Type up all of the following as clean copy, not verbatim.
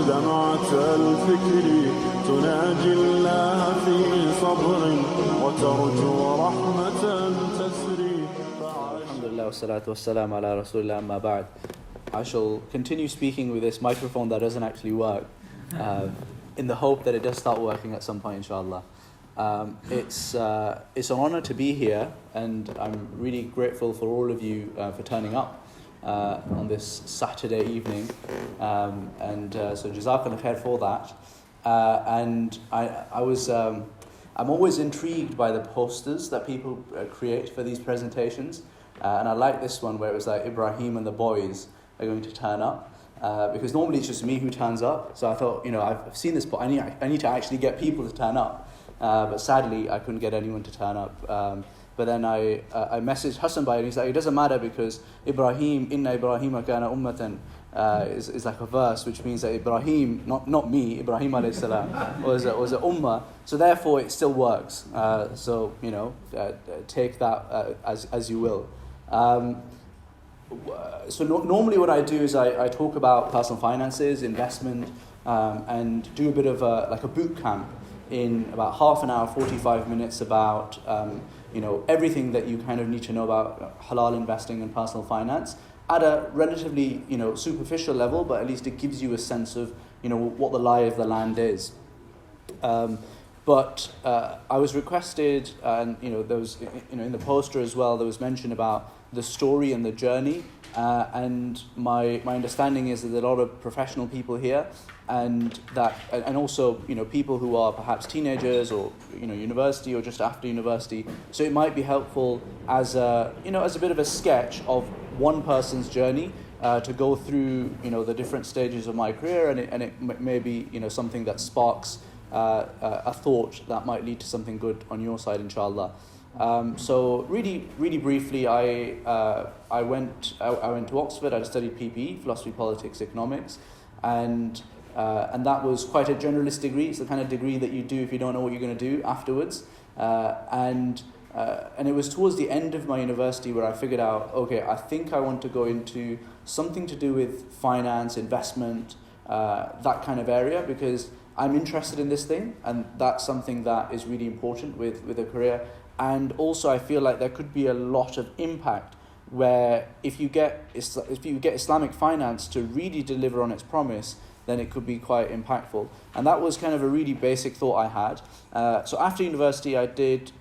دمعة الفكر تناجي الله في صبر وترجو رحمة تسري. Alhamdulillah wassalatu wassalamu ala rasulillah amma ba'd. I shall continue speaking with this microphone that doesn't actually work, in the hope that it does start working at some point, inshallah. It's an honor to be here, and I'm really grateful for all of you for turning up on this Saturday evening, so jazakallah khair for that. I'm always intrigued by the posters that people create for these presentations, and I like this one where it was like Ibrahim and the boys are going to turn up, because normally it's just me who turns up. So I thought, I've seen this, but I need to actually get people to turn up. But sadly, I couldn't get anyone to turn up. But then I messaged Hassan Bhai, and he's like, it doesn't matter, because Ibrahim, inna Ibrahim kana ummatan, is like a verse, which means that Ibrahim, not me, Ibrahim alayhi salam, was a ummah. So therefore, it still works. Take that as you will. Normally what I do is I talk about personal finances, investment, and do a bit of a boot camp in about half an hour, 45 minutes about everything that you kind of need to know about halal investing and personal finance at a relatively superficial level, but at least it gives you a sense of what the lie of the land is. But I was requested, and there was in the poster as well, there was mention about the story and the journey, and my understanding is that there are a lot of professional people here, and also people who are perhaps teenagers or university or just after university. So it might be helpful as a bit of a sketch of one person's journey to go through the different stages of my career, and it may be something that sparks a thought that might lead to something good on your side, inshallah. So really briefly, I went to Oxford. I studied PPE, philosophy, politics, economics, and that was quite a generalist degree. It's the kind of degree that you do if you don't know what you're going to do afterwards. And it was towards the end of my university where I figured out, okay, I think I want to go into something to do with finance, investment, that kind of area, because I'm interested in this thing, and that's something that is really important with a career. And also I feel like there could be a lot of impact where if you get Islamic finance to really deliver on its promise, then it could be quite impactful. And that was kind of a really basic thought I had. So after university, I did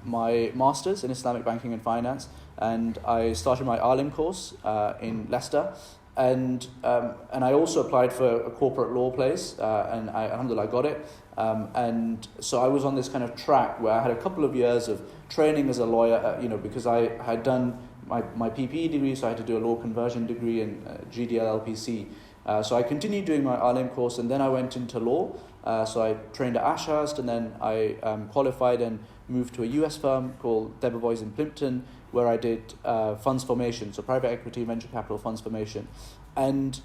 my master's in Islamic banking and finance, and I started my Alim course in Leicester. And I also applied for a corporate law place, and I alhamdulillah got it. And so I was on this kind of track where I had a couple of years of training as a lawyer, because I had done my PPE degree, so I had to do a law conversion degree in GDL-LPC. So I continued doing my Alim course, and then I went into law. So I trained at Ashurst, and then I qualified and moved to a US firm called Debevoise in Plimpton, where I did funds formation, so private equity, venture capital funds formation. And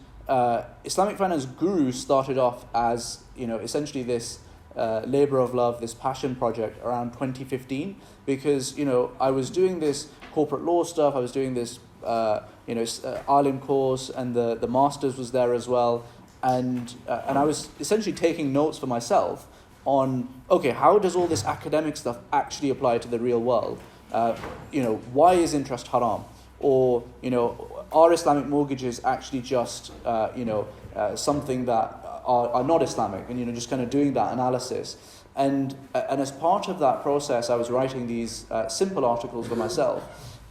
Islamic Finance Guru started off as essentially this labor of love, this passion project around 2015, because I was doing this corporate law stuff, I was doing this Alim course, and the masters was there as well, and I was essentially taking notes for myself on, okay, how does all this academic stuff actually apply to the real world? Why is interest haram? Or, are Islamic mortgages actually just, something that are not Islamic? And, just kind of doing that analysis. And as part of that process, I was writing these simple articles for myself.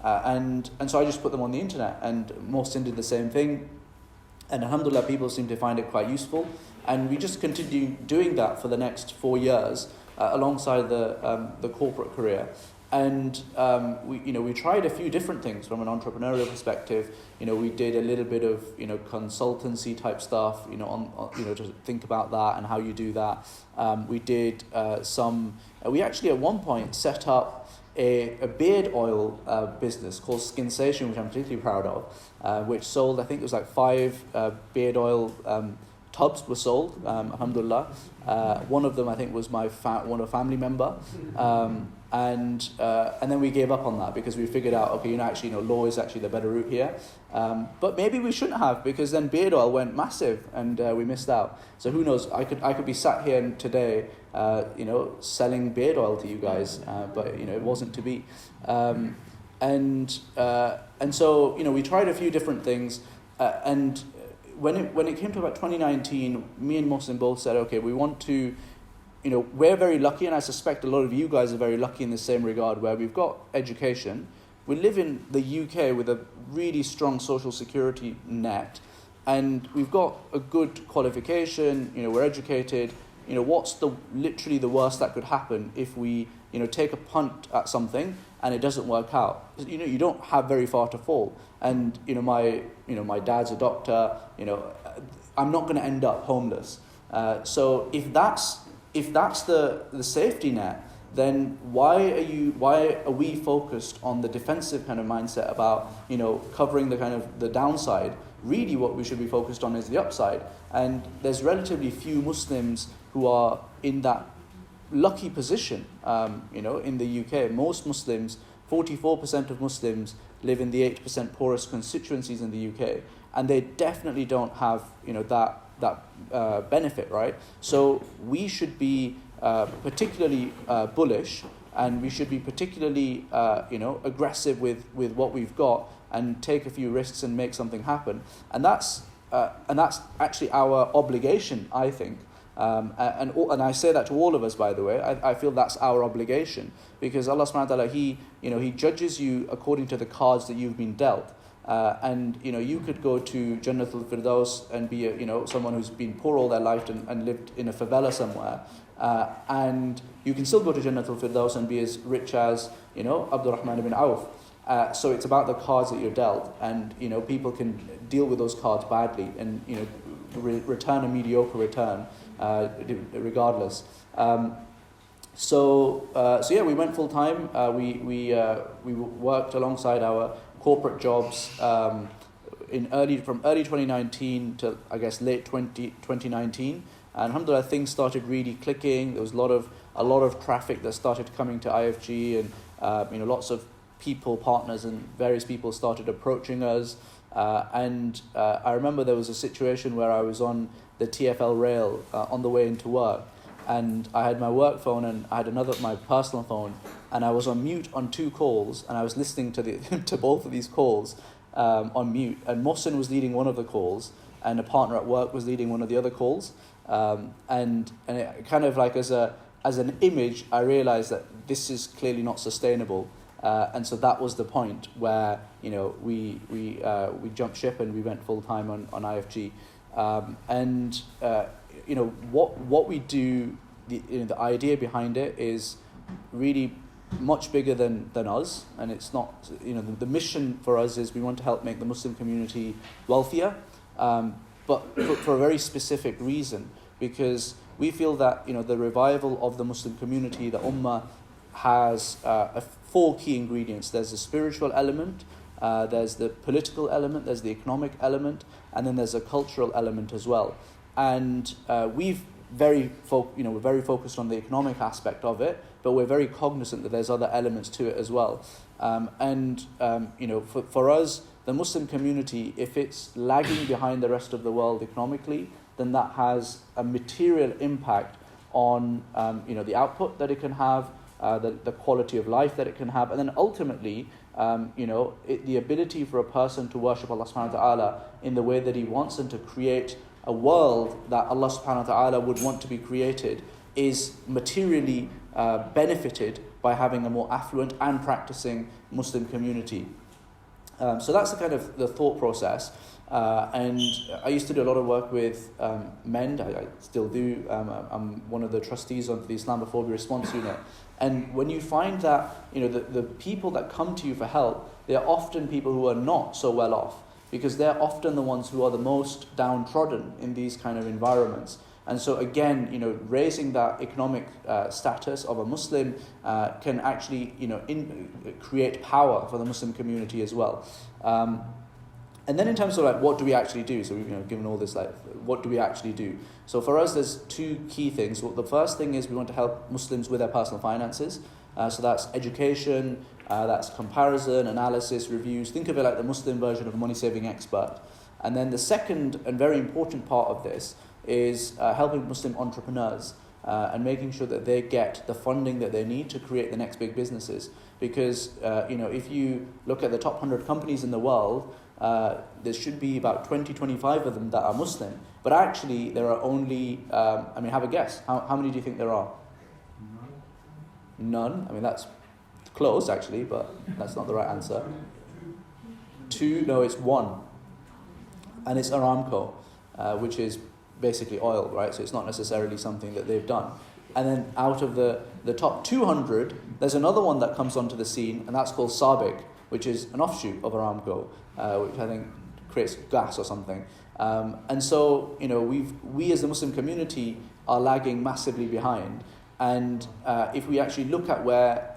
And so I just put them on the internet, and Mohsin did the same thing. And alhamdulillah, people seem to find it quite useful. And we just continued doing that for the next 4 years alongside the corporate career. And we tried a few different things from an entrepreneurial perspective. We did a little bit of consultancy type stuff. To think about that and how you do that. We did some. We actually at one point set up a beard oil business called Skinsation, which I'm particularly proud of, which sold, I think it was like 5 beard oil tubs were sold, alhamdulillah. One of them I think was my family member, and then we gave up on that because we figured out, okay, actually, law is actually the better route here. But maybe we shouldn't have, because then beard oil went massive and we missed out. So who knows? I could be sat here today, selling beard oil to you guys, but it wasn't to be. And so we tried a few different things, and when it came to about 2019, me and Mohsin both said, okay, we want to, we're very lucky, and I suspect a lot of you guys are very lucky in the same regard, where we've got education. We live in the UK with a really strong social security net, and we've got a good qualification, we're educated. What's literally the worst that could happen if we, take a punt at something and it doesn't work out? You don't have very far to fall. And, my dad's a doctor, I'm not going to end up homeless. So if that's the safety net, then why are we focused on the defensive kind of mindset about, covering the kind of the downside? Really what we should be focused on is the upside. And there's relatively few Muslims who are in that lucky position, in the UK. Most Muslims, 44% of Muslims live in the 8% poorest constituencies in the UK, and they definitely don't have, that benefit, right? So we should be particularly bullish, and we should be particularly, aggressive with what we've got, and take a few risks and make something happen. And that's actually our obligation, I think. And I say that to all of us, by the way. I feel that's our obligation, because Allah subhanahu wa ta'ala, He judges you according to the cards that you've been dealt. And you could go to Jannatul Firdaus and be someone who's been poor all their life and lived in a favela somewhere, and you can still go to Jannatul Firdaus and be as rich as Abdurrahman ibn Auf. So it's about the cards that you're dealt, and people can deal with those cards badly and return a mediocre return regardless. So yeah, we went full time. We worked alongside our corporate jobs from early 2019 to I guess late 2019, and alhamdulillah, things started really clicking. There was a lot of traffic that started coming to IFG, and lots of people, partners, and various people started approaching us. And I remember there was a situation where I was on the TfL rail on the way into work, and I had my work phone and I had my personal phone, and I was on mute on two calls, and I was listening to to both of these calls on mute. And Mohsin was leading one of the calls, and a partner at work was leading one of the other calls. And it kind of like as an image, I realized that this is clearly not sustainable. And so that was the point where we jumped ship and we went full time on IFG. What we do, the idea behind it is really much bigger than us, and it's not, the mission for us is we want to help make the Muslim community wealthier, but for a very specific reason, because we feel that the revival of the Muslim community, the Ummah, has four key ingredients. There's the spiritual element, there's the political element, there's the economic element, and then there's a cultural element as well. And we're very focused on the economic aspect of it, but we're very cognizant that there's other elements to it as well. For us, the Muslim community, if it's lagging behind the rest of the world economically, then that has a material impact on the output that it can have, the quality of life that it can have, and then ultimately, the ability for a person to worship Allah subhanahu wa ta'ala in the way that he wants, and to create a world that Allah subhanahu wa ta'ala would want to be created, is materially benefited by having a more affluent and practicing Muslim community. So that's the kind of the thought process. And I used to do a lot of work with MEND. I still do. I'm one of the trustees of the Islamophobia Response Unit. And when you find that the people that come to you for help, they are often people who are not so well off, because they're often the ones who are the most downtrodden in these kind of environments. And so again, raising that economic status of a Muslim can actually create power for the Muslim community as well. And then in terms of like what do we actually do? So we've given all this like what do we actually do? So for us, there's two key things. Well, the first thing is we want to help Muslims with their personal finances. So that's education, that's comparison, analysis, reviews. Think of it like the Muslim version of a money saving expert. And then the second and very important part of this is helping Muslim entrepreneurs and making sure that they get the funding that they need to create the next big businesses. Because if you look at the top 100 companies in the world, there should be about 20, 25 of them that are Muslim. But actually, there are only, have a guess. How many do you think there are? None. I mean, that's close, actually, but that's not the right answer. 2, no, it's 1. And it's Aramco, which is basically oil, right? So it's not necessarily something that they've done. And then out of the top 200, there's another one that comes onto the scene, and that's called Sabic, which is an offshoot of Aramco, which I think creates gas or something. And so, we as the Muslim community are lagging massively behind. And if we actually look at where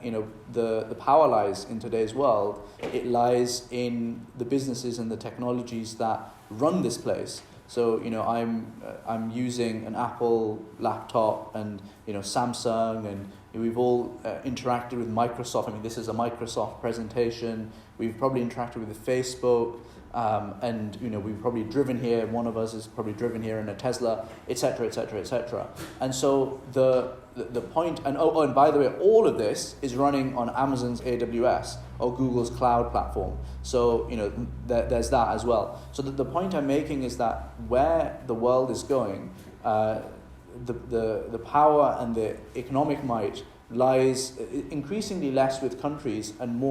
the power lies in today's world, it lies in the businesses and the technologies that run this place. So I'm using an Apple laptop and Samsung, and we've all interacted with Microsoft. I mean, this is a Microsoft presentation. We've probably interacted with Facebook, and we've probably driven here. One of us has probably driven here in a Tesla, etc., etc., etc. And so the point, and by the way, all of this is running on Amazon's AWS or Google's cloud platform. So there's that as well. So the point I'm making is that where the world is going, the power and the economic might lies increasingly less with countries and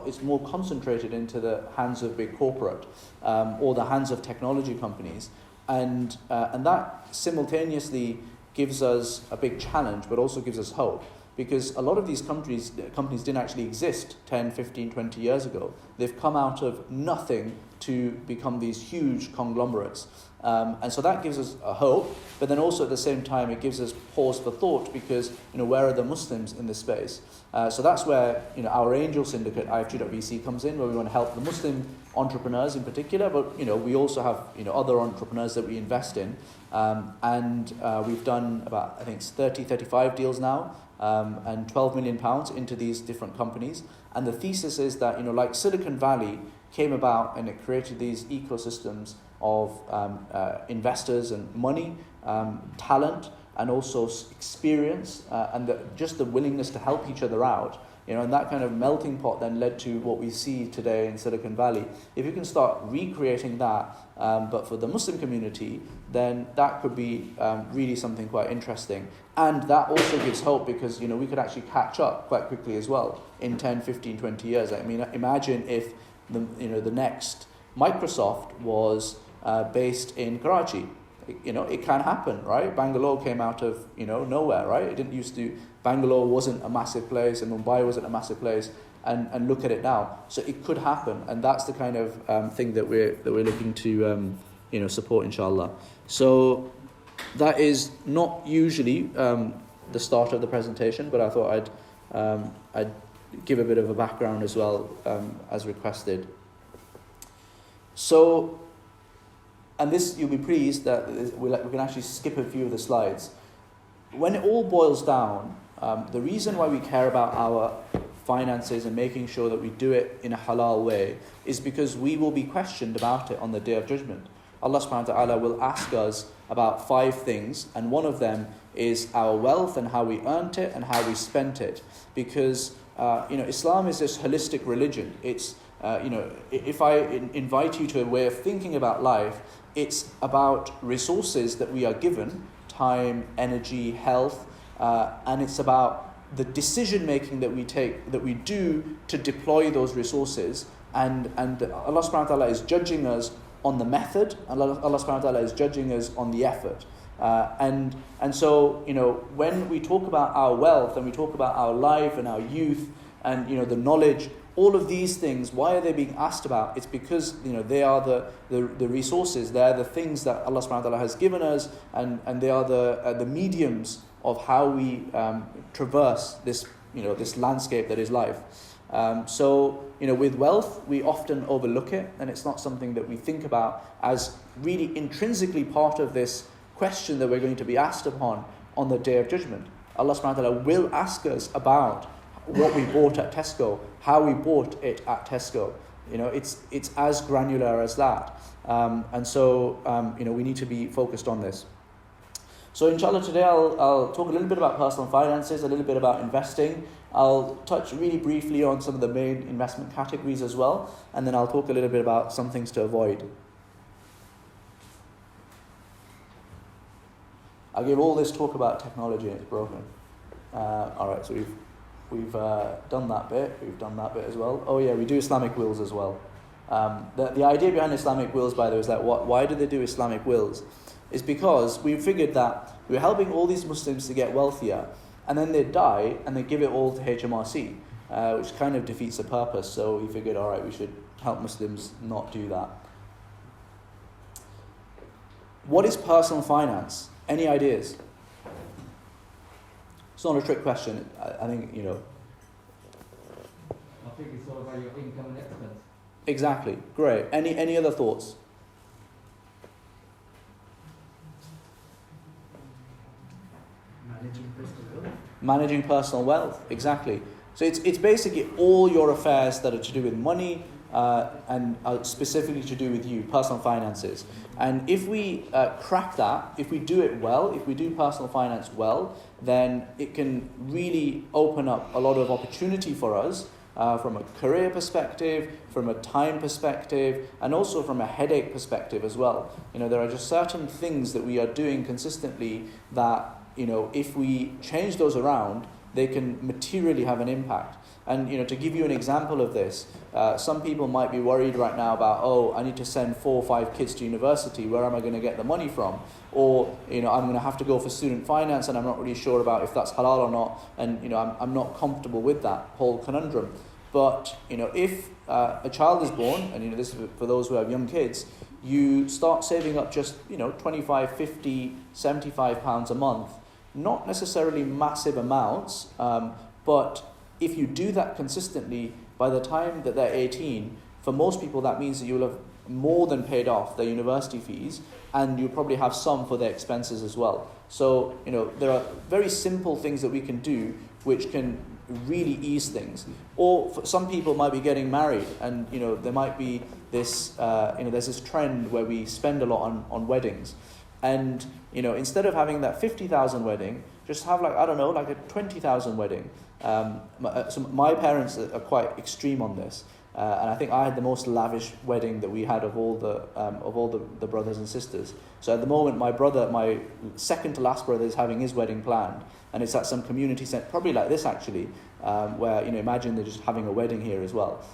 it's more concentrated into the hands of big corporate or the hands of technology companies, and that simultaneously gives us a big challenge, but also gives us hope, because a lot of these companies didn't actually exist 10, 15, 20 years ago. They've come out of nothing to become these huge conglomerates. And so that gives us a hope, but then also at the same time it gives us pause for thought, because where are the Muslims in this space? So that's where our angel syndicate, IFG.VC, comes in, where we want to help the Muslim entrepreneurs in particular, but we also have other entrepreneurs that we invest in, and we've done about, I think it's 35 deals now, and £12 million into these different companies. And the thesis is that like Silicon Valley came about and it created these ecosystems of investors and money, talent, and also experience, and just the willingness to help each other out. And that kind of melting pot then led to what we see today in Silicon Valley. If you can start recreating that, but for the Muslim community, then that could be really something quite interesting. And that also gives hope, because we could actually catch up quite quickly as well in 10, 15, 20 years. I mean, imagine if the next Microsoft was based in Karachi. It can happen, right? Bangalore came out of nowhere, right? It didn't used to. Bangalore wasn't a massive place, and Mumbai wasn't a massive place, and look at it now. So it could happen, and that's the kind of thing that we're looking to support, inshallah. So that is not usually the start of the presentation, but I thought I'd give a bit of a background as well, as requested. So, and this, you'll be pleased that we can actually skip a few of the slides. When it all boils down, the reason why we care about our finances and making sure that we do it in a halal way is because we will be questioned about it on the Day of Judgment. Allah subhanahu wa ta'ala will ask us about 5 things, and one of them is our wealth and how we earned it and how we spent it. Because Islam is this holistic religion. It's if I invite you to a way of thinking about life, it's about resources that we are given, time, energy, health, and it's about the decision making that we do to deploy those resources. And Allah subhanahu wa ta'ala is judging us on the method, and Allah subhanahu wa ta'ala is judging us on the effort. And so when we talk about our wealth and we talk about our life and our youth and the knowledge, all of these things, why are they being asked about? It's because they are the resources, they're the things that Allah subhanahu wa ta'ala has given us, and they are the mediums of how we traverse this this landscape that is life. So, with wealth, we often overlook it, and it's not something that we think about as really intrinsically part of this question that we're going to be asked upon on the Day of Judgment. Allah subhanahu wa ta'ala will ask us about what we bought at Tesco, how we bought it at Tesco. It's as granular as that. And so, we need to be focused on this. So inshallah today I'll talk a little bit about personal finances, a little bit about investing. I'll touch really briefly on some of the main investment categories as well, and then I'll talk a little bit about some things to avoid. I gave all this talk about technology and it's broken. Alright, so we've done that bit, we've done that bit as well. Oh yeah, we do Islamic wills as well. The idea behind Islamic wills, by the way, is that why do they do Islamic wills? Is because we figured that we're helping all these Muslims to get wealthier, and then they die and they give it all to HMRC, which kind of defeats the purpose. So we figured, all right, we should help Muslims not do that. What is personal finance? Any ideas? It's not a trick question. I think, I think it's all about your income and expense. Exactly. Great. Any other thoughts? Managing personal wealth, exactly. So it's basically all your affairs that are to do with money and are specifically to do with you, personal finances. And if we crack that, if we do it well, if we do personal finance well, then it can really open up a lot of opportunity for us from a career perspective, from a time perspective, and also from a headache perspective as well. There are just certain things that we are doing consistently that if we change those around, they can materially have an impact. And to give you an example of this, some people might be worried right now about, I need to send 4 or 5 kids to university. Where am I going to get the money from? Or I'm going to have to go for student finance, and I'm not really sure about if that's halal or not. And I'm not comfortable with that whole conundrum. But if a child is born, and this is for those who have young kids, you start saving up just 25, 50, 75 pounds a month. Not necessarily massive amounts, but if you do that consistently, by the time that they're 18, for most people that means that you'll have more than paid off their university fees, and you'll probably have some for their expenses as well. So, there are very simple things that we can do which can really ease things. Or for some people might be getting married, and there might be this, there's this trend where we spend a lot on weddings. And instead of having that 50,000 wedding, just have like a 20,000 wedding. So my parents are quite extreme on this, and I think I had the most lavish wedding that we had of all the brothers and sisters. So at the moment, my second to last brother is having his wedding planned, and it's at some community centre, probably like this actually, where imagine they're just having a wedding here as well.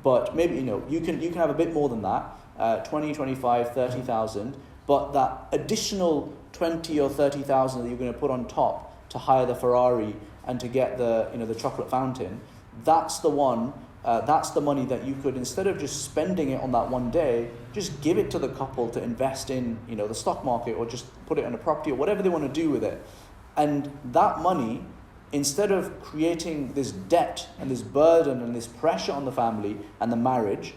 But maybe you can have a bit more than that, 20, 25, 30,000. But that additional 20 or 30,000 that you're going to put on top to hire the Ferrari and to get the chocolate fountain, that's the one. That's the money that you could, instead of just spending it on that one day, just give it to the couple to invest in the stock market, or just put it in a property, or whatever they want to do with it. And that money, instead of creating this debt and this burden and this pressure on the family and the marriage,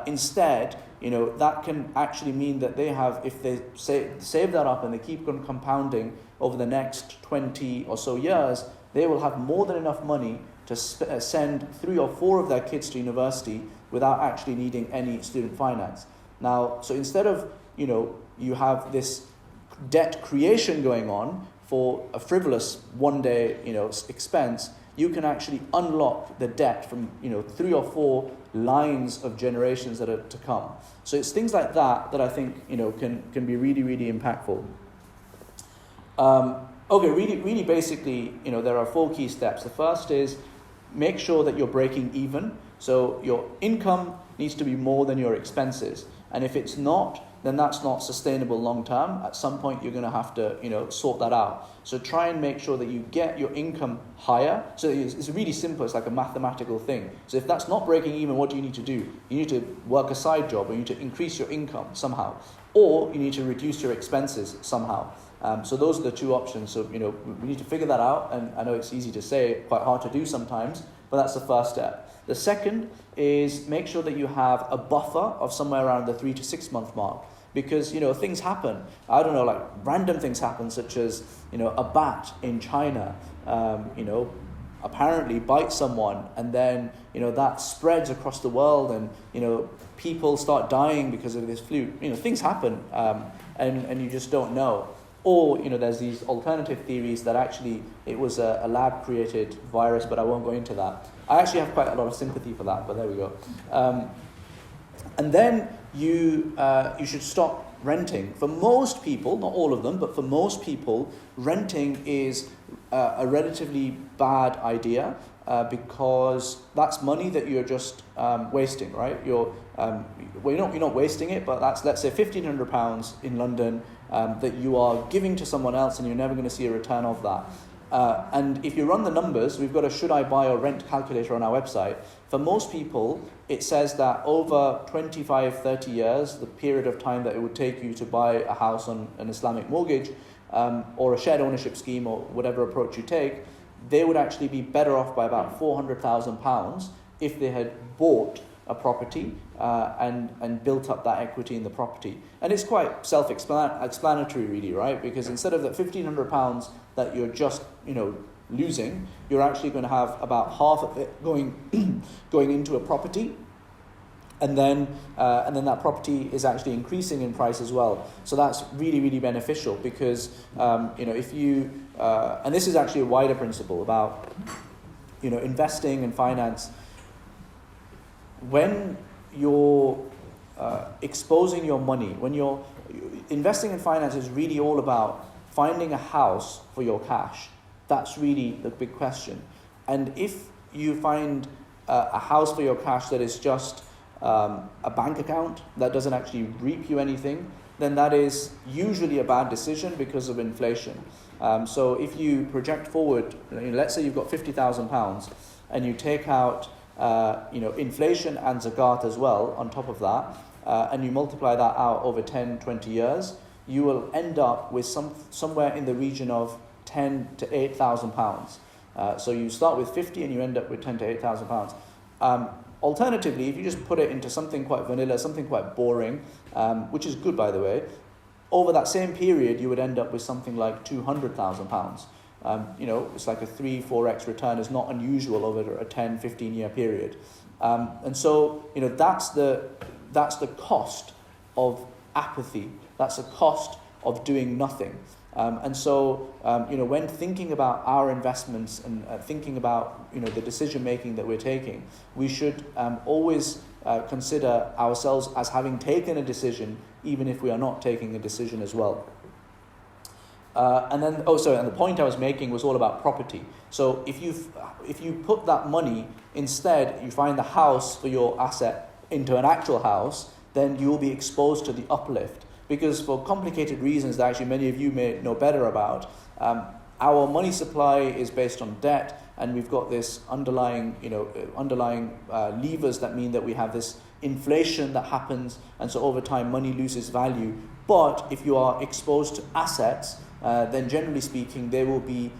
instead, that can actually mean that they have, if they save that up and they keep on compounding over the next 20 or so years, they will have more than enough money to send 3 or 4 of their kids to university without actually needing any student finance. Now, so instead of, you have this debt creation going on for a frivolous one-day, expense, you can actually unlock the debt from 3 or 4 lines of generations that are to come. So it's things like that I think can be really, really impactful. Really basically, there are 4 key steps. The first is make sure that you're breaking even. So your income needs to be more than your expenses, and if it's not, then that's not sustainable long term. At some point, you're going to have to, sort that out. So try and make sure that you get your income higher. So it's really simple. It's like a mathematical thing. So if that's not breaking even, what do you need to do? You need to work a side job, or you need to increase your income somehow, or you need to reduce your expenses somehow. So those are the 2 options. So, we need to figure that out. And I know it's easy to say, quite hard to do sometimes. But that's the first step. The second is make sure that you have a buffer of somewhere around the 3 to 6 month mark. Because, things happen. I don't know, like random things happen, such as, a bat in China, apparently bites someone, and then, that spreads across the world, and, people start dying because of this flu. Things happen, and you just don't know. Or, there's these alternative theories that actually it was a lab-created virus, but I won't go into that. I actually have quite a lot of sympathy for that, but there we go. And then you should stop renting. For most people, not all of them, but for most people, renting is a relatively bad idea because that's money that you're just wasting, right? You're not wasting it, but that's, let's say, £1,500 in London that you are giving to someone else, and you're never going to see a return of that. And if you run the numbers, we've got a should I buy or rent calculator on our website. For most people, it says that over 25, 30 years, the period of time that it would take you to buy a house on an Islamic mortgage or a shared ownership scheme or whatever approach you take, they would actually be better off by about £400,000 if they had bought a property and built up that equity in the property. And it's quite self-explanatory really, right? Because instead of that £1,500 that you're just, losing, you're actually going to have about half of it going into a property. And then that property is actually increasing in price as well. So that's really, really beneficial because, if you, and this is actually a wider principle about, investing and finance. When you're exposing your money, when you're investing in finance is really all about finding a house for your cash. That's really the big question. And if you find a house for your cash that is just a bank account that doesn't actually reap you anything, then that is usually a bad decision because of inflation. So if you project forward, let's say you've got £50,000 and you take out inflation and zakat as well on top of that, and you multiply that out over 10, 20 years, you will end up with somewhere in the region of 10 to £8,000. So you start with 50 and you end up with 10 to £8,000. Alternatively, if you just put it into something quite vanilla, something quite boring, which is good by the way, over that same period you would end up with something like £200,000. It's like a 3-4x return is not unusual over a 10, 15 year period. And so, that's the cost of apathy. That's the cost of doing nothing. And so, when thinking about our investments and thinking about, the decision making that we're taking, we should always consider ourselves as having taken a decision, even if we are not taking a decision as well. And the point I was making was all about property. So if you put that money, instead you find the house for your asset into an actual house, then you will be exposed to the uplift. Because for complicated reasons that actually many of you may know better about, our money supply is based on debt, and we've got this underlying levers that mean that we have this inflation that happens, and so over time money loses value. But if you are exposed to assets, then generally speaking, they will be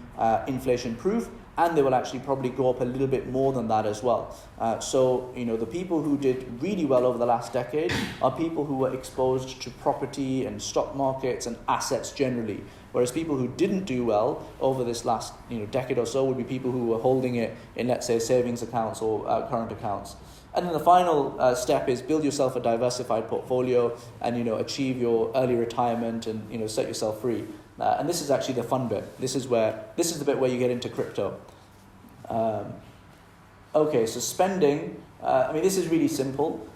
inflation-proof, and they will actually probably go up a little bit more than that as well. So, the people who did really well over the last decade are people who were exposed to property and stock markets and assets generally. Whereas people who didn't do well over this last decade or so would be people who were holding it in, let's say, savings accounts or current accounts. And then the final step is build yourself a diversified portfolio and achieve your early retirement and set yourself free. And this is actually the fun bit. This is the bit where you get into crypto. Okay, so spending. This is really simple.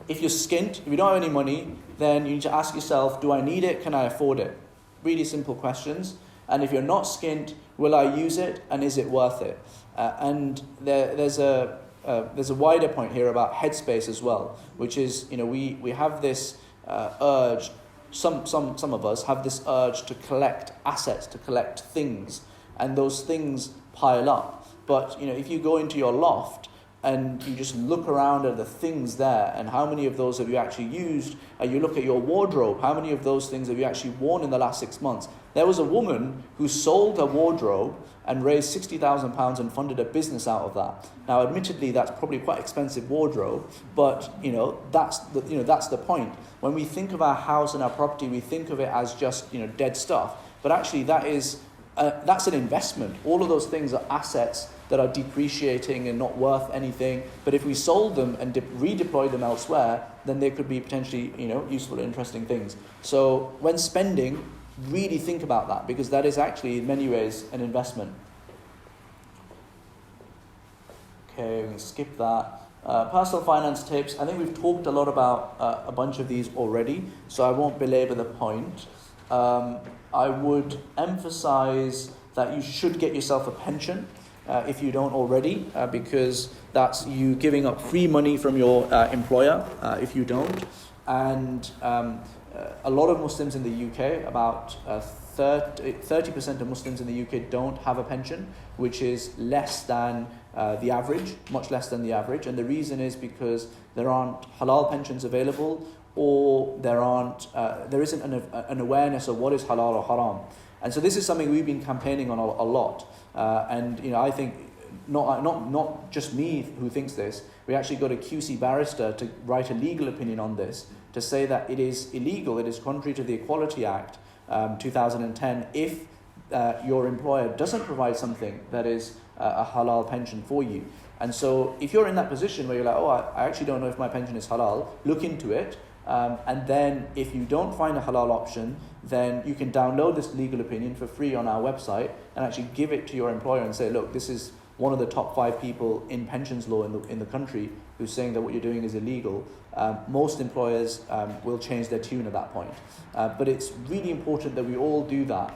If you're skint, if you don't have any money, then you need to ask yourself, do I need it? Can I afford it? Really simple questions. And if you're not skint, will I use it? And is it worth it? And there's a wider point here about headspace as well, which is we have this urge. Some of us have this urge to collect assets, to collect things, and those things pile up. But if you go into your loft and you just look around at the things there and how many of those have you actually used, and you look at your wardrobe, how many of those things have you actually worn in the last 6 months? There was a woman who sold her wardrobe and raised £60,000 and funded a business out of that. Now, admittedly, that's probably quite expensive wardrobe, but that's the point. When we think of our house and our property, we think of it as just dead stuff, but actually that's an investment. All of those things are assets that are depreciating and not worth anything. But if we sold them and redeployed them elsewhere, then they could be potentially useful, interesting things. So when spending, really think about that, because that is actually in many ways an investment. Okay, we can skip that. Personal finance tips. I think we've talked a lot about a bunch of these already, so I won't belabor the point. I would emphasize that you should get yourself a pension if you don't already, because that's you giving up free money from your employer if you don't. And a lot of Muslims in the UK, about 30% of Muslims in the UK don't have a pension, which is less than the average, much less than the average. And the reason is because there aren't halal pensions available, or there isn't an awareness of what is halal or haram. And so this is something we've been campaigning on a lot. And I think not just me who thinks this. We actually got a QC barrister to write a legal opinion on this, to say that it is illegal, it is contrary to the Equality Act 2010 if your employer doesn't provide something that is a halal pension for you. And so if you're in that position where you're like, I actually don't know if my pension is halal, look into it. And then if you don't find a halal option, then you can download this legal opinion for free on our website and actually give it to your employer and say, look, this is one of the top 5 people in pensions law in the country who's saying that what you're doing is illegal. Most employers will change their tune at that point. But it's really important that we all do that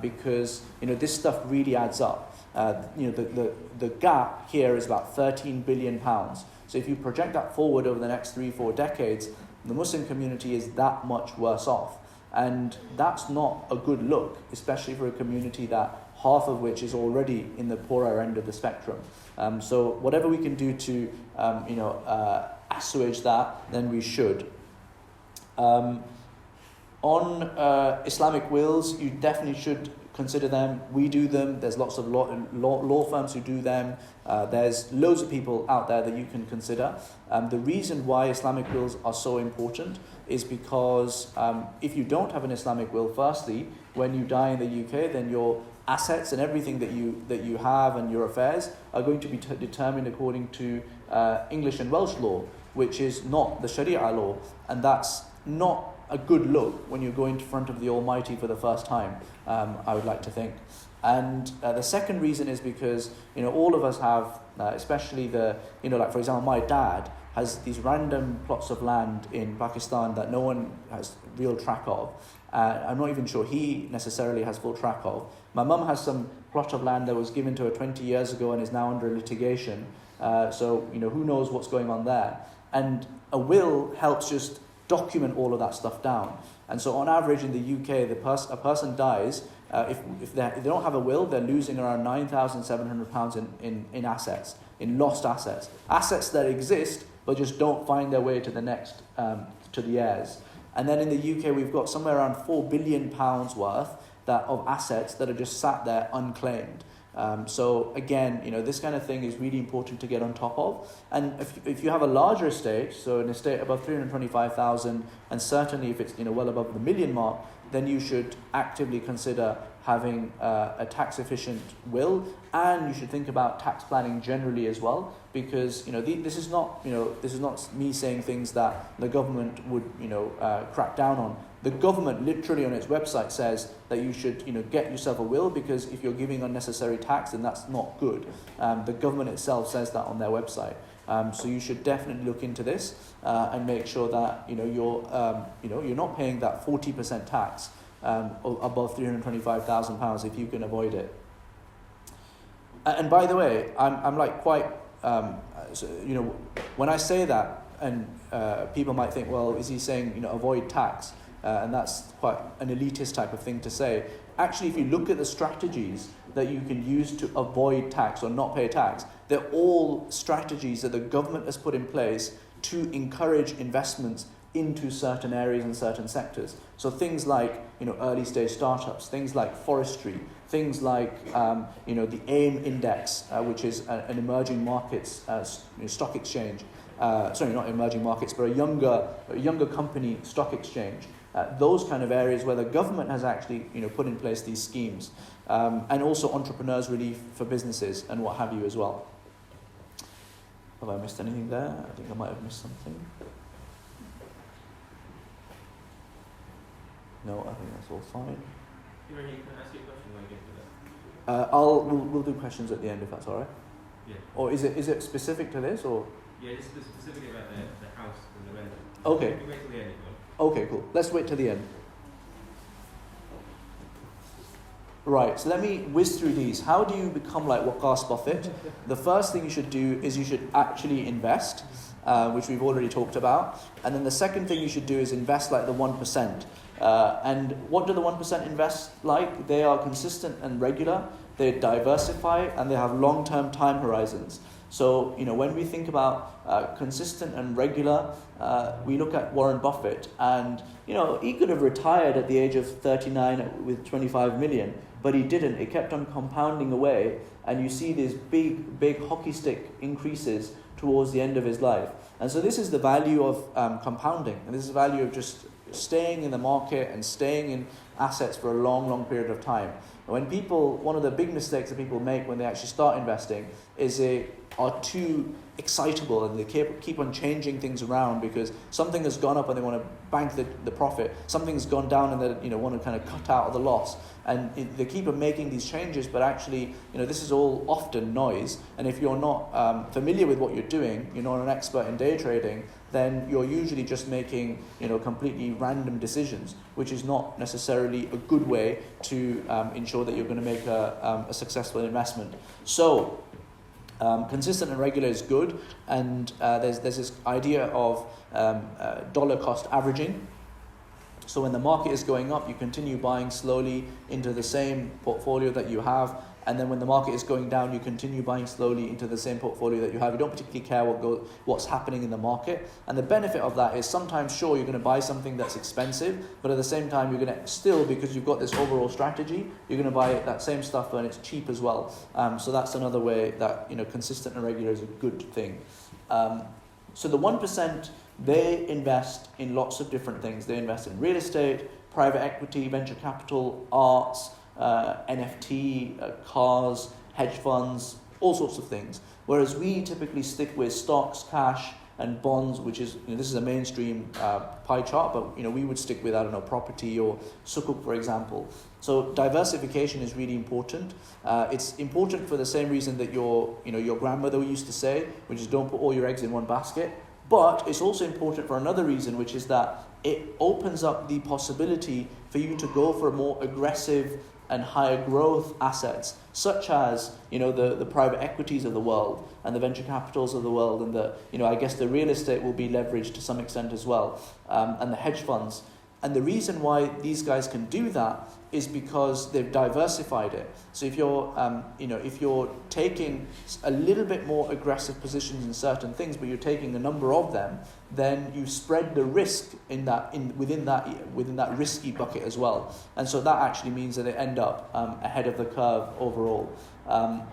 because this stuff really adds up. The gap here is about £13 billion. So if you project that forward over the next 3-4 decades, the Muslim community is that much worse off. And that's not a good look, especially for a community that half of which is already in the poorer end of the spectrum. So whatever we can do to assuage that, then we should. On Islamic wills, you definitely should consider them. We do them. There's lots of law firms who do them. There's loads of people out there that you can consider. The reason why Islamic wills are so important is because if you don't have an Islamic will, firstly, when you die in the UK, then your assets and everything that you have and your affairs are going to be determined according to English and Welsh law, which is not the Sharia law, and that's not a good look when you're going in front of the Almighty for the first time, I would like to think. And the second reason is because all of us have, especially like for example, my dad has these random plots of land in Pakistan that no one has real track of. I'm not even sure he necessarily has full track of. My mum has some plot of land that was given to her 20 years ago and is now under litigation. So who knows what's going on there. And a will helps just document all of that stuff down. And so on average in the UK, a person dies, if they don't have a will, they're losing around £9,700 in assets, in lost assets. Assets that exist, but just don't find their way to the next, to the heirs. And then in the UK, we've got somewhere around £4 billion worth of assets that are just sat there unclaimed. So again, this kind of thing is really important to get on top of. And if you have a larger estate, so an estate above 325,000, and certainly if it's well above the million mark, then you should actively consider having a tax efficient will, and you should think about tax planning generally as well, because this is not me saying things that the government would crack down on. The government literally on its website says that you should get yourself a will, because if you're giving unnecessary tax, then that's not good. The government itself says that on their website. So you should definitely look into this and make sure that you're not paying that 40% tax above £325,000 if you can avoid it. And by the way, I'm like quite when I say that, and people might think, well, is he saying avoid tax? And that's quite an elitist type of thing to say. Actually, if you look at the strategies that you can use to avoid tax or not pay tax, they're all strategies that the government has put in place to encourage investments into certain areas and certain sectors. So things like, early stage startups, things like forestry, things like, the AIM index, which is an emerging markets stock exchange. Sorry, not emerging markets, but a younger company stock exchange. Those kind of areas where the government has actually, put in place these schemes, and also entrepreneurs relief for businesses and what have you as well. Have I missed anything there? I think I might have missed something. No, I think that's all fine. Ibrahim, can I ask you a question when you get to that? We'll do questions at the end if that's all right. Yeah. Or is it specific to this or? Yeah, this is specifically about the house and the rental. Okay. You wait till the end if you want. Okay, cool. Let's wait till the end. Right, so let me whiz through these. How do you become like Waqas Buffett? The first thing you should do is you should actually invest, which we've already talked about. And then the second thing you should do is invest like the 1%. And what do the 1% invest like? They are consistent and regular, they diversify, and they have long-term time horizons. So, when we think about consistent and regular, we look at Warren Buffett, and, he could have retired at the age of 39 with 25 million, but he didn't. It kept on compounding away, and you see these big hockey stick increases towards the end of his life. And so this is the value of compounding, and this is the value of just staying in the market and staying in assets for a long period of time. One of the big mistakes that people make when they actually start investing is they are too excitable and they keep on changing things around because something has gone up and they want to bank the profit. Something's gone down and they want to kind of cut out of the loss. And they keep on making these changes, but actually, this is all often noise. And if you're not familiar with what you're doing, you're not an expert in day trading, then you're usually just making, completely random decisions, which is not necessarily a good way to ensure that you're going to make a successful investment. So, consistent and regular is good, and there's this idea of dollar cost averaging. So when the market is going up, you continue buying slowly into the same portfolio that you have, and then when the market is going down, you continue buying slowly into the same portfolio that you have. You don't particularly care what's happening in the market. And the benefit of that is sometimes, sure, you're going to buy something that's expensive, but at the same time, you're going to still, because you've got this overall strategy, you're going to buy that same stuff and it's cheap as well. So that's another way that, consistent and regular is a good thing. So the 1%, they invest in lots of different things. They invest in real estate, private equity, venture capital, arts, NFT, cars, hedge funds, all sorts of things. Whereas we typically stick with stocks, cash, and bonds, which is, this is a mainstream pie chart, but we would stick with, property or sukuk, for example. So diversification is really important. It's important for the same reason that your grandmother used to say, which is don't put all your eggs in one basket. But it's also important for another reason, which is that it opens up the possibility for you to go for more aggressive and higher growth assets, such as the private equities of the world and the venture capitals of the world, and I guess the real estate will be leveraged to some extent as well, and the hedge funds. And the reason why these guys can do that is because they've diversified it. So if you're taking a little bit more aggressive positions in certain things, but you're taking a number of them, then you spread the risk within that risky bucket as well. And so that actually means that they end up ahead of the curve overall.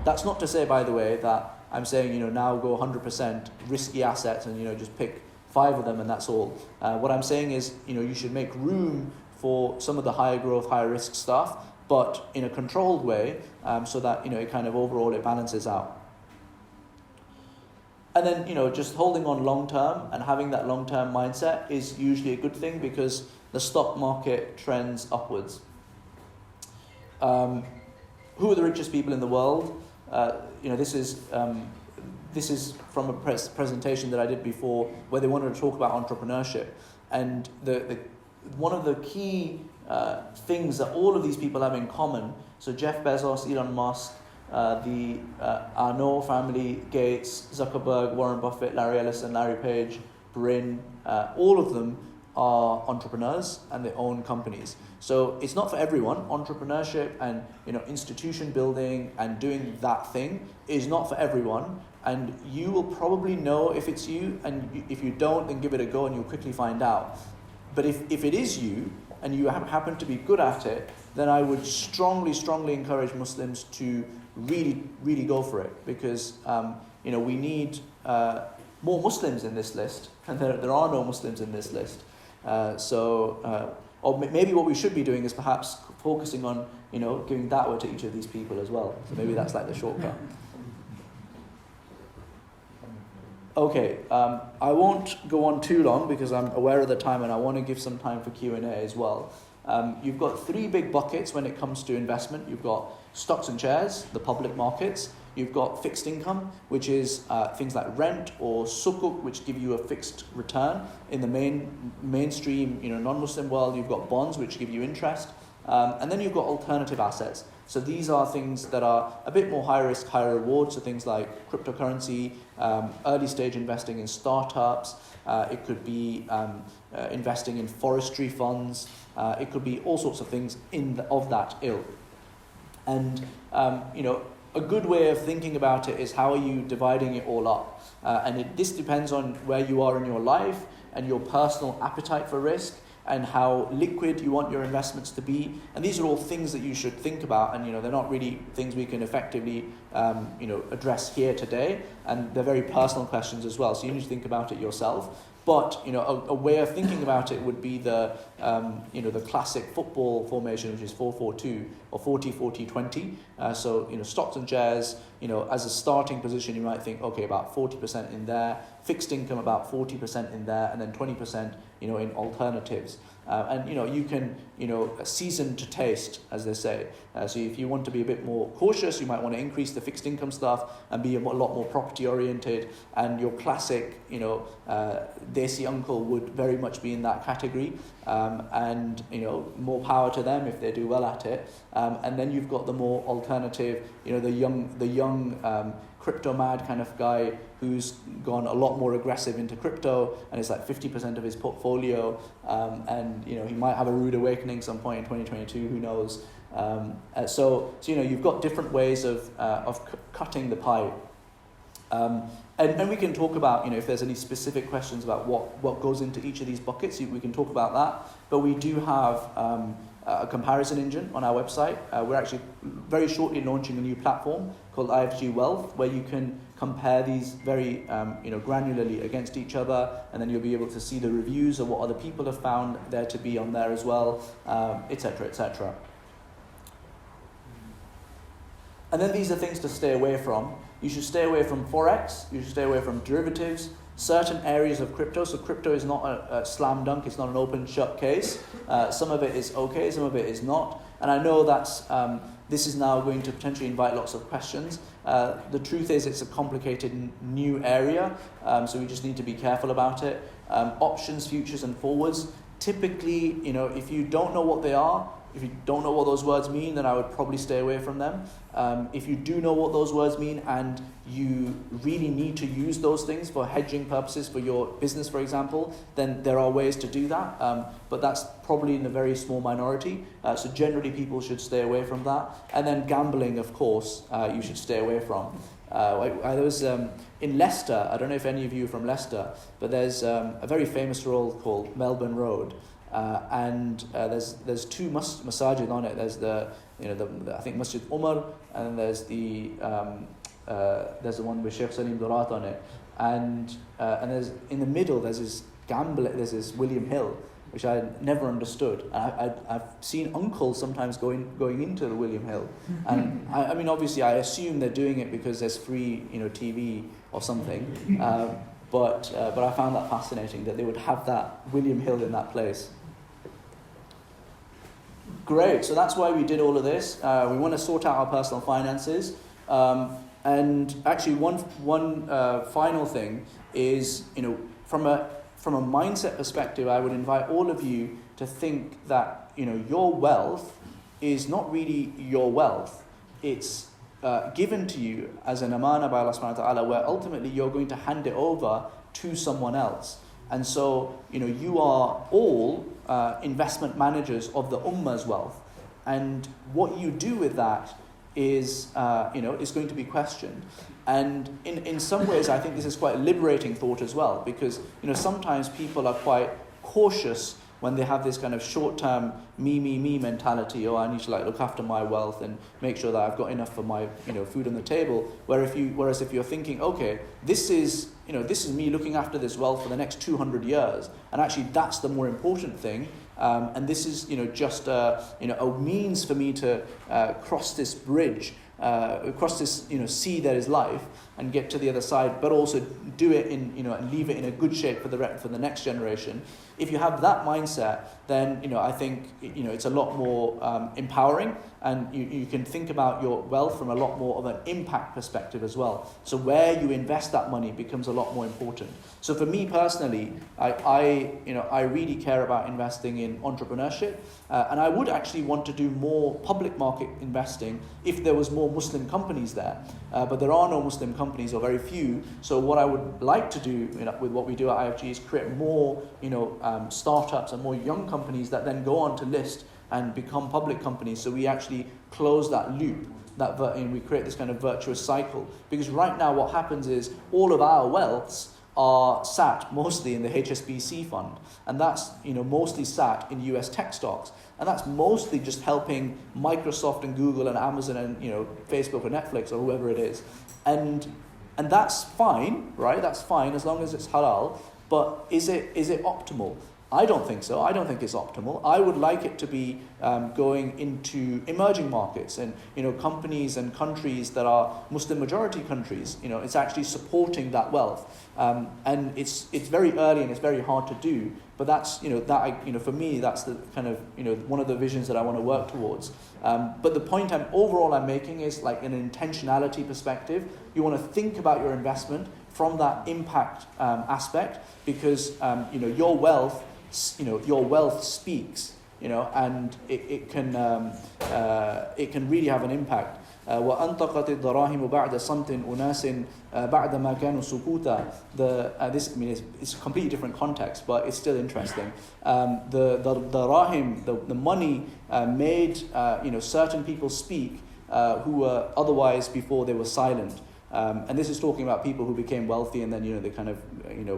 That's not to say, by the way, that I'm saying now go 100% risky assets and just pick 5 of them and that's all. What I'm saying is you should make room for some of the higher growth, higher risk stuff, but in a controlled way, so that it kind of overall it balances out. And then just holding on long term and having that long term mindset is usually a good thing because the stock market trends upwards. Who are the richest people in the world? This is from a presentation that I did before where they wanted to talk about entrepreneurship, and one of the key things that all of these people have in common. So Jeff Bezos, Elon Musk, the Arnault family, Gates, Zuckerberg, Warren Buffett, Larry Ellison, Larry Page, Brin, all of them are entrepreneurs and they own companies. So it's not for everyone. Entrepreneurship and institution building and doing that thing is not for everyone. and you will probably know if it's you, and if you don't, then give it a go and you'll quickly find out. But if it is you, and you happen to be good at it, then I would strongly encourage Muslims to really go for it, because we need more Muslims in this list, and there are no Muslims in this list. Or maybe what we should be doing is perhaps focusing on giving da'wah to each of these people as well. So maybe that's like the shortcut. Okay, I won't go on too long because I'm aware of the time, and I want to give some time for Q&A as well. You've got three big buckets when it comes to investment. You've got stocks and shares, the public markets. You've got fixed income, which is things like rent or sukuk, which give you a fixed return. In the mainstream, non-Muslim world, you've got bonds, which give you interest. And then you've got alternative assets. So these are things that are a bit more high risk, high reward. So things like cryptocurrency, early stage investing in startups. It could be investing in forestry funds. It could be all sorts of things of that ilk. And a good way of thinking about it is, how are you dividing it all up? This depends on where you are in your life and your personal appetite for risk, and how liquid you want your investments to be. And these are all things that you should think about, and they're not really things we can effectively address here today, and they're very personal questions as well, so you need to think about it yourself. But a way of thinking about it would be the classic football formation, which is 4-4-2 or 40-40-20. So stocks and shares, as a starting position, you might think, okay, about 40% in there, fixed income about 40% in there, and then 20% in alternatives. You can season to taste, as they say. So if you want to be a bit more cautious, you might want to increase the fixed income stuff and be a lot more property oriented. And your classic desi uncle would very much be in that category. More power to them if they do well at it. And then you've got the more alternative, the young crypto mad kind of guy who's gone a lot more aggressive into crypto, and it's like 50% of his portfolio, and he might have a rude awakening some point in 2022, who knows. So you've got different ways of cutting the pie. And we can talk about, if there's any specific questions about what goes into each of these buckets, we can talk about that. But we do have a comparison engine on our website. We're actually very shortly launching a new platform called IFG Wealth, where you can compare these very granularly against each other, and then you'll be able to see the reviews of what other people have found there to be on there as well, etc., etc. And then these are things to stay away from. You should stay away from Forex, you should stay away from derivatives, certain areas of crypto. So crypto is not a slam dunk, it's not an open shut case. Some of it is okay, some of it is not. And I know that's this is now going to potentially invite lots of questions. The truth is, it's a complicated new area, so we just need to be careful about it. Options, futures and forwards, typically, if you don't know what they are, if you don't know what those words mean, then I would probably stay away from them. If you do know what those words mean and you really need to use those things for hedging purposes for your business, for example, then there are ways to do that. But that's probably in a very small minority. So generally people should stay away from that. And then gambling, of course, you should stay away from. There was in Leicester, I don't know if any of you are from Leicester, but there's a very famous road called Melbourne Road. And there's two masajid on it. There's the I think Masjid Umar, and there's the one with Sheikh Salim Durat on it, and there's in the middle there's this William Hill, which I never understood. I've seen uncles sometimes going into the William Hill, and I mean obviously I assume they're doing it because there's free TV or something, but I found that fascinating that they would have that William Hill in that place. Great, so that's why we did all of this. We want to sort out our personal finances. And actually one final thing is, from a mindset perspective, I would invite all of you to think that, your wealth is not really your wealth. It's given to you as an amana by Allah subhanahu wa ta'ala, where ultimately you're going to hand it over to someone else. And so, you are all investment managers of the ummah's wealth. And what you do with that is is going to be questioned. And in some ways, I think this is quite a liberating thought as well, because sometimes people are quite cautious when they have this kind of short-term me mentality. Oh, I need to look after my wealth and make sure that I've got enough for my food on the table. Whereas if you're thinking, okay, this is me looking after this wealth for the next 200 years, and actually that's the more important thing. And this is just a means for me to cross this bridge, across this sea that is life, and get to the other side, but also do it in and leave it in a good shape for the next generation. If you have that mindset, then I think it's a lot more empowering, and you can think about your wealth from a lot more of an impact perspective as well. So where you invest that money becomes a lot more important. So for me personally, I really care about investing in entrepreneurship, and I would actually want to do more public market investing if there was more Muslim companies there. But there are no Muslim companies, or very few. So what I would like to do with what we do at IFG is create more startups and more young companies that then go on to list and become public companies. So we actually close that loop, and we create this kind of virtuous cycle. Because right now what happens is all of our wealths are sat mostly in the HSBC fund, and that's mostly sat in US tech stocks, and that's mostly just helping Microsoft and Google and Amazon and Facebook or Netflix or whoever it is, and that's fine, right? That's fine as long as it's halal. But is it optimal? I don't think so. I don't think it's optimal. I would like it to be going into emerging markets and companies and countries that are Muslim majority countries. It's actually supporting that wealth, and it's very early and it's very hard to do. But that's for me, that's the kind of one of the visions that I want to work towards. But the point I'm making is like an intentionality perspective. You want to think about your investment from that impact aspect, because your wealth speaks, and it can really have an impact. وأنطقت الدراهم بعد صمت أناس بعد ما كانوا سكوتا. It's a completely different context, but it's still interesting. The darahim, the money made certain people speak who were otherwise before they were silent. And this is talking about people who became wealthy and then they kind of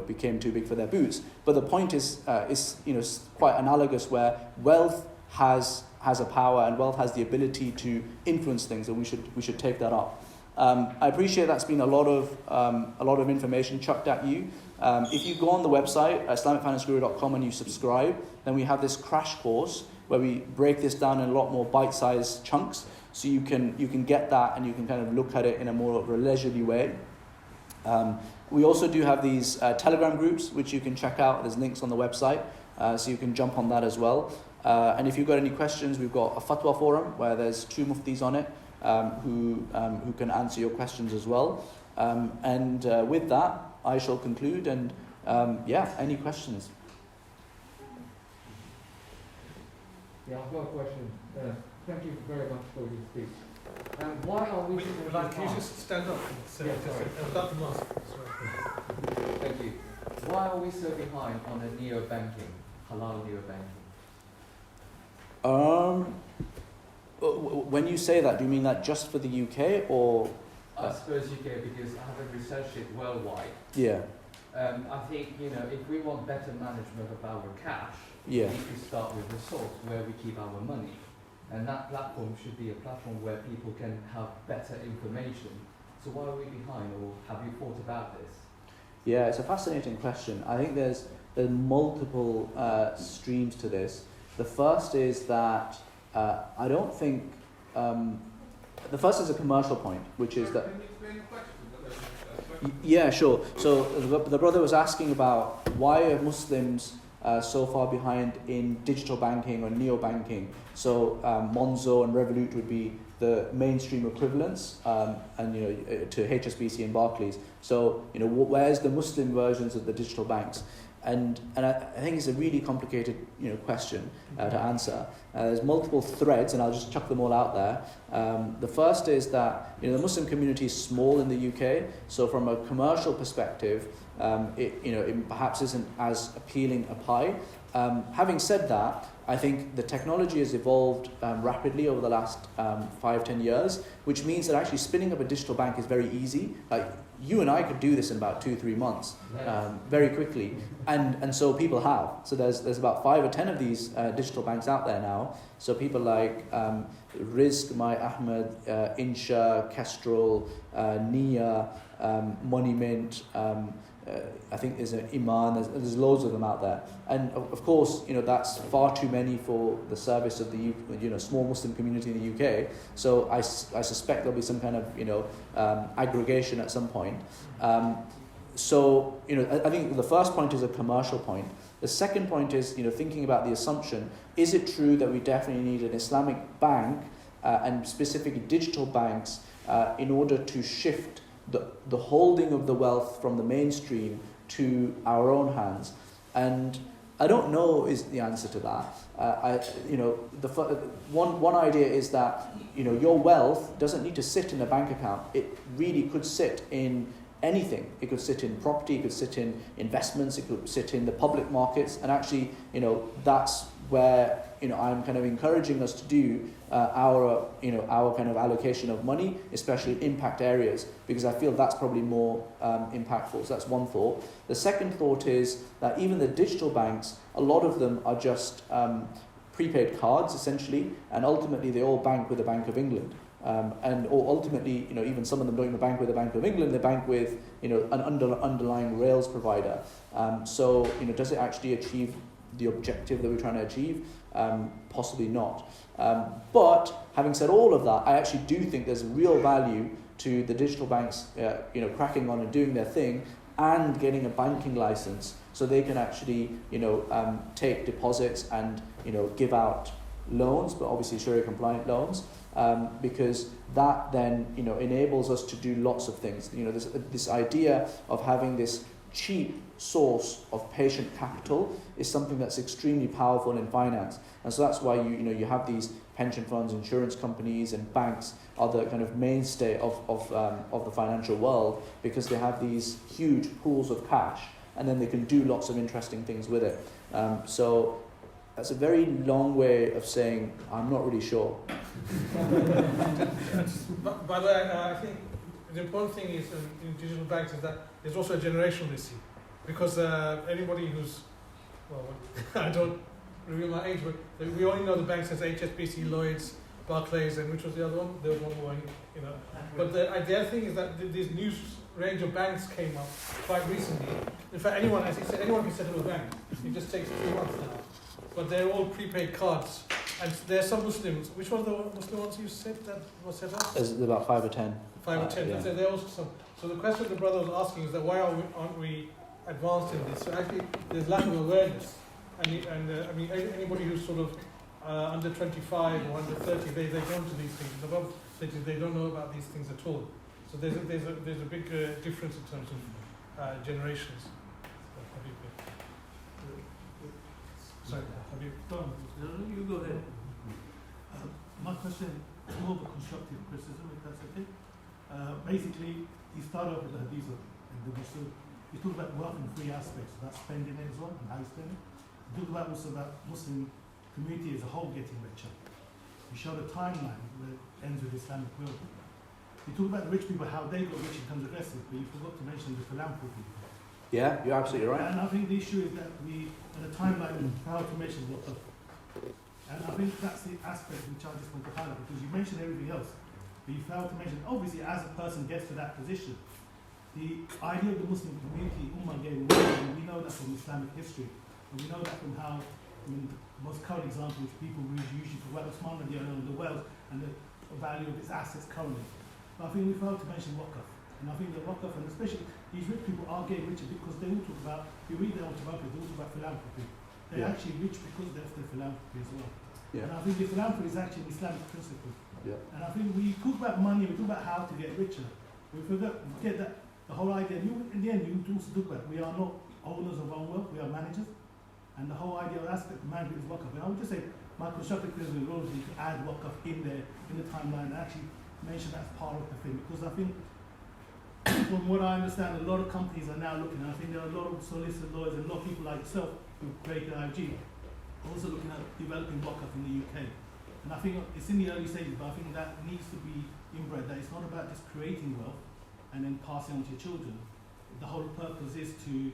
became too big for their boots. But the point is quite analogous, where wealth has a power, and wealth has the ability to influence things, and we should take that up. I appreciate that's been a lot of information chucked at you. If you go on the website IslamicFinanceGuru.com and you subscribe, then we have this crash course where we break this down in a lot more bite-sized chunks. So you can get that, and you can kind of look at it in a more of a leisurely way. We also do have these Telegram groups, which you can check out. There's links on the website, so you can jump on that as well. And if you've got any questions, we've got a fatwa forum where there's 2 muftis on it who can answer your questions as well. And with that, I shall conclude. And any questions? Yeah, I've got a question. Thank you very much for your speech. Why are we so behind? Can you just stand up and say Dr. Moss? Thank you. Why are we so behind on the neo-banking, halal neo-banking? When you say that, do you mean that just for the UK or? I suppose UK, because I haven't researched it worldwide. Yeah. I think if we want better management of our cash, yeah, we need to start with the source where we keep our money. And that platform should be a platform where people can have better information. So why are we behind, or have you thought about this? Yeah, it's a fascinating question. I think there's multiple streams to this. The first is that I don't think... the first is a commercial point, which is that... Can you explain the question? Yeah, sure. So the brother was asking about why are Muslims so far behind in digital banking or neo-banking. So Monzo and Revolut would be the mainstream equivalents, and to HSBC and Barclays. So where's the Muslim versions of the digital banks? And I think it's a really complicated question to answer. There's multiple threads, and I'll just chuck them all out there. The first is that the Muslim community is small in the UK, so from a commercial perspective, it perhaps isn't as appealing a pie. Having said that, I think the technology has evolved rapidly over the last 5-10 years, which means that actually spinning up a digital bank is very easy. Like you and I could do this in about 2-3 months, very quickly, and so people have. So there's about 5 or 10 of these digital banks out there now. So people like Rizq, My Ahmed, Insha, Kestrel, Nia, Money Mint. I think there's an Iman. There's loads of them out there, and of course, that's far too many for the service of the small Muslim community in the UK. So I suspect there'll be some kind of aggregation at some point. So I think the first point is a commercial point. The second point is thinking about the assumption: is it true that we definitely need an Islamic bank and specifically digital banks in order to shift the holding of the wealth from the mainstream to our own hands? And I don't know is the answer to that. One idea is that your wealth doesn't need to sit in a bank account. It really could sit in anything. It could sit in property. It could sit in investments. It could sit in the public markets. And actually, that's where I'm kind of encouraging us to do our kind of allocation of money, especially impact areas, because I feel that's probably more impactful. So that's one thought. The second thought is that even the digital banks, a lot of them are just prepaid cards essentially, and ultimately they all bank with the Bank of England. Or ultimately, even some of them don't even bank with the Bank of England. They bank with, an underlying rails provider. So, does it actually achieve the objective that we're trying to achieve? Possibly not. But having said all of that, I actually do think there's real value to the digital banks, cracking on and doing their thing and getting a banking license, so they can actually, take deposits and, give out loans, but obviously Sharia compliant loans, because that then, enables us to do lots of things. This idea of having this cheap source of patient capital is something that's extremely powerful in finance, and so that's why you have these pension funds, insurance companies, and banks are the kind of mainstay of the financial world, because they have these huge pools of cash, and then they can do lots of interesting things with it. So that's a very long way of saying I'm not really sure. By the way, I think the important thing is in digital banks is that there's also a generational issue, because anybody who's, well, I don't reveal my age, but we only know the banks as HSBC, Lloyds, Barclays, and which was the other one? There was one more, But the other thing is that this new range of banks came up quite recently. In fact, anyone, as he said, anyone can set up a bank. It just takes 3 months now. But they're all prepaid cards. And there are some Muslims. Which one of the Muslim ones you said that was set up? There's about 5 or 10. 5 or 10. Yeah. There are also some. So the question the brother was asking is that why aren't we advanced in this? So actually, there's lack of awareness. Anybody who's sort of under 25 or under 30, they go into these things. Above 30, they don't know about these things at all. So there's a big difference in terms of generations. Sorry, have you done? No, you go ahead. My question is more of a constructive criticism, if that's okay. Basically, you start off with the hadith in the Muslim. You talk about wealth in 3 aspects, about spending it as well and how you spend it. You talk about also about Muslim community as a whole getting richer. You show the timeline where it ends with Islamic will. You talk about the rich people, how they got rich in terms of aggressive, but you forgot to mention the philanthropy. Yeah, you're absolutely right. And I think the issue is that we, in a timeline, fail to mention what the. And I think that's the aspect which I just want to highlight, because you mentioned everything else, but you fail to mention, obviously, as a person gets to that position, the idea of the Muslim community, Ummah gave away, and we know that from Islamic history, and we know that from how, the most current example which people usually talk about Osman and the wealth and the value of its assets currently. But I think we fail to mention Waqf. And I think that Waqf, and especially these rich people, are getting richer because they all talk about, if you read their autobiography, they all talk about philanthropy. They're actually rich because they're their philanthropy as well. Yeah. And I think the philanthropy is actually an Islamic principle. Yeah. And I think we talk about money, we talk about how to get richer. We forget that the whole idea, in the end, you also talk about we are not owners of our wealth, we are managers. And the whole idea of aspect of management is Waqf. And I would just say, my constructive criticism is you can add Waqf in there, in the timeline, and actually mention that as part of the thing. Because I think, from what I understand, a lot of companies are now looking, and I think there are a lot of solicitors, lawyers, and a lot of people like yourself who created IFG, also looking at developing Wakaf in the UK. And I think it's in the early stages, but I think that needs to be inbred, that it's not about just creating wealth and then passing on to your children. The whole purpose is to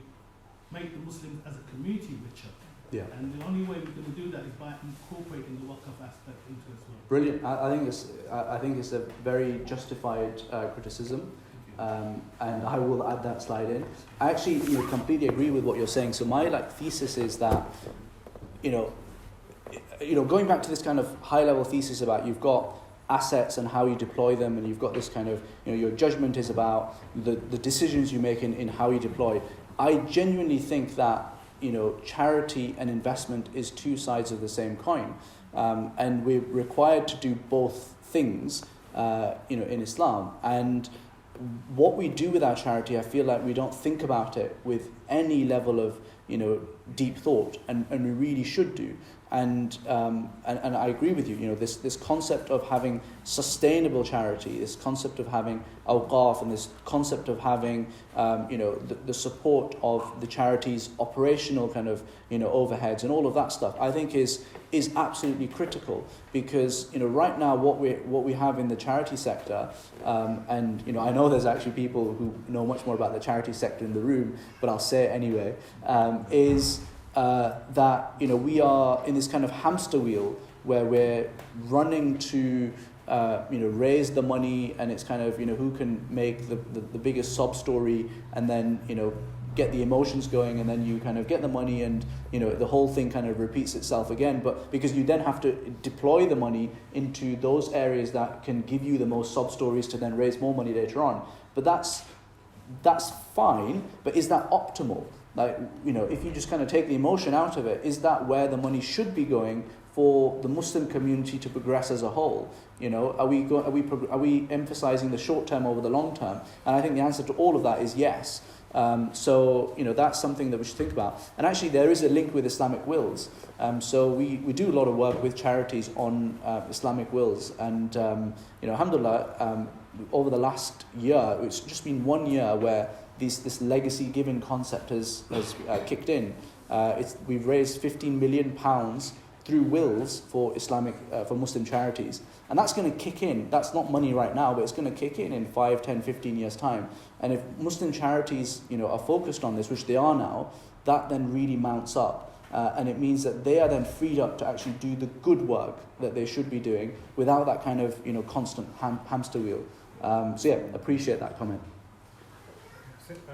make the Muslims as a community richer. Yeah. And the only way we're going to do that is by incorporating the Wakaf aspect into it as well. Brilliant. I think it's a very justified criticism, and I will add that slide in. I actually completely agree with what you're saying. So my thesis is that going back to this kind of high level thesis about you've got assets and how you deploy them, and you've got this kind of your judgment is about the decisions you make in how you deploy. I genuinely think that charity and investment is two sides of the same coin, and we're required to do both things, in Islam. And what we do with our charity, I feel like we don't think about it with any level of deep thought, and we really should do. And I agree with you. This concept of having sustainable charity, this concept of having awqaf, and this concept of having the support of the charity's operational kind of overheads and all of that stuff, I think is absolutely critical, because right now what we have in the charity sector, and I know there's actually people who know much more about the charity sector in the room, but I'll say it anyway, is that we are in this kind of hamster wheel where we're running to raise the money, and it's kind of who can make the biggest sob story, and then get the emotions going, and then you kind of get the money, and the whole thing kind of repeats itself again. But because you then have to deploy the money into those areas that can give you the most sob stories to then raise more money later on. But that's fine, but is that optimal? If you just kind of take the emotion out of it, is that where the money should be going for the Muslim community to progress as a whole? Are we emphasizing the short term over the long term? And I think the answer to all of that is yes. So that's something that we should think about. And actually, there is a link with Islamic wills. So we do a lot of work with charities on Islamic wills, and alhamdulillah, over the last year, it's just been 1 year where this legacy giving concept has kicked in. We've raised £15 million through wills for for Muslim charities, and that's going to kick in. That's not money right now, but it's going to kick in 5, 10, 15 years time. And if Muslim charities are focused on this, which they are now, that then really mounts up, and it means that they are then freed up to actually do the good work that they should be doing without that kind of constant hamster wheel. So yeah, appreciate that comment.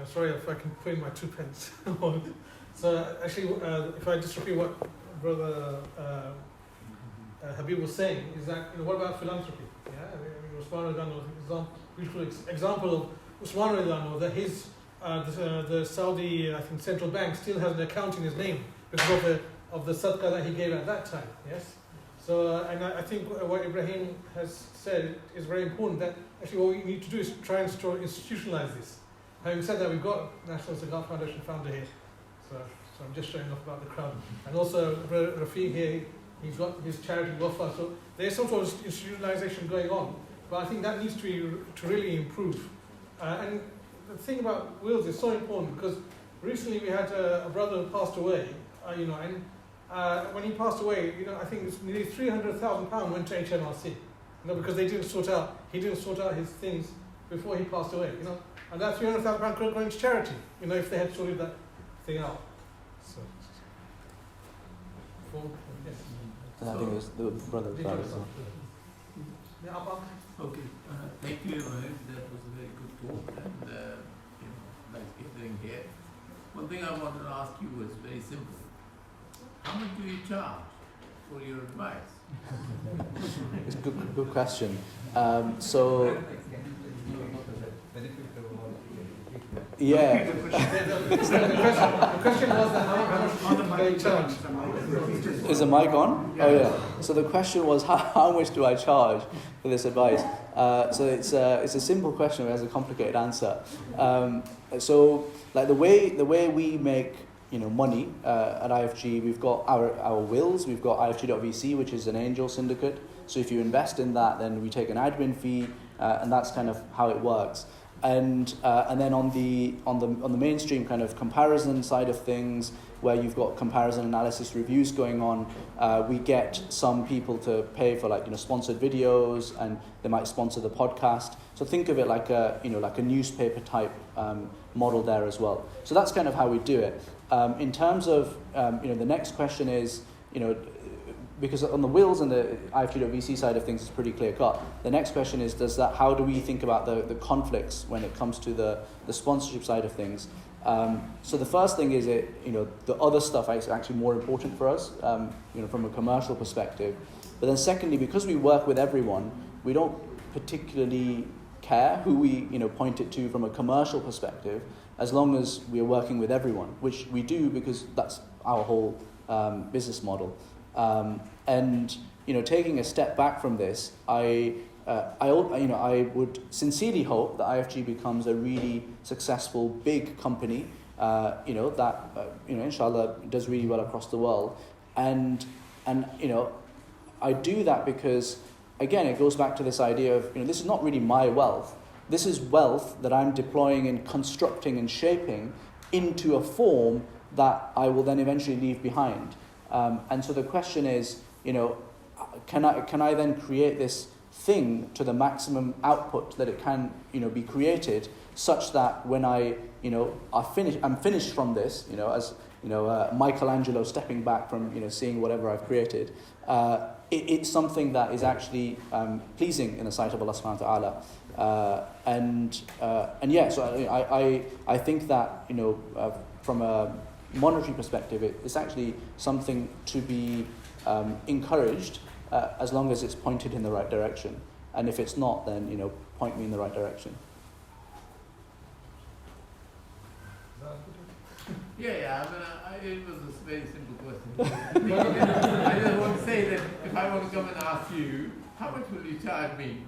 Sorry if I can put in my 2 pence. So actually, if I just repeat what Brother Habib was saying, is that what about philanthropy? Yeah, Usman was a beautiful example of Usman Radhan, that his the Saudi central bank still has an account in his name because of the sadaqah that he gave at that time. Yes. So and I think what Ibrahim has said is very important. That actually what we need to do is try and institutionalize this. Having said that, we've got National Zakat Foundation founder here, so I'm just showing off about the crowd. And also Rafiq here, he's got his charity Wafa. So there's some sort of institutionalization going on, but I think that needs to really improve. And the thing about wills is so important, because recently we had a brother who passed away, and when he passed away, I think it's nearly £300,000 went to HMRC, because he didn't sort out his things before he passed away, And that £300,000 could have gone into charity, if they had sorted that thing out. So, yes. And I think it was the brother's brother. Okay, thank you, Ibrahim. That was a very good talk, and nice gathering here. One thing I wanted to ask you was very simple. How much do you charge for your advice? It's a good question. So. Yeah. The question was that how much do you charge? Is the mic on? Oh yeah. So the question was how much do I charge for this advice? So it's a simple question, it has a complicated answer. So like the way we make money at IFG, we've got our wills, we've got IFG.VC, which is an angel syndicate. So if you invest in that, then we take an admin fee, and that's kind of how it works. and then on the mainstream kind of comparison side of things, where you've got comparison analysis reviews going on, we get some people to pay for sponsored videos, and they might sponsor the podcast. So think of it like a newspaper type model there as well. So that's kind of how we do it. In terms of the next question is, because on the wills and the IFG.VC side of things is pretty clear cut. The next question is, how do we think about the conflicts when it comes to the sponsorship side of things? So the first thing is the other stuff is actually more important for us, from a commercial perspective. But then secondly, because we work with everyone, we don't particularly care who we point it to from a commercial perspective, as long as we are working with everyone, which we do because that's our whole business model. And taking a step back from this, I would sincerely hope that IFG becomes a really successful big company, that inshallah does really well across the world, and I do that because, again, it goes back to this idea of this is not really my wealth. This is wealth that I'm deploying and constructing and shaping into a form that I will then eventually leave behind. And so the question is, can I then create this thing to the maximum output that it can, be created, such that when I'm finished from this, as Michelangelo stepping back from seeing whatever I've created, it's something that is actually pleasing in the sight of Allah subhanahu wa ta'ala. So I think that from a monetary perspective, it's actually something to be encouraged, as long as it's pointed in the right direction. And if it's not, then point me in the right direction. Yeah. It was a very simple question. I just want to say that if I want to come and ask you, how much will you charge me?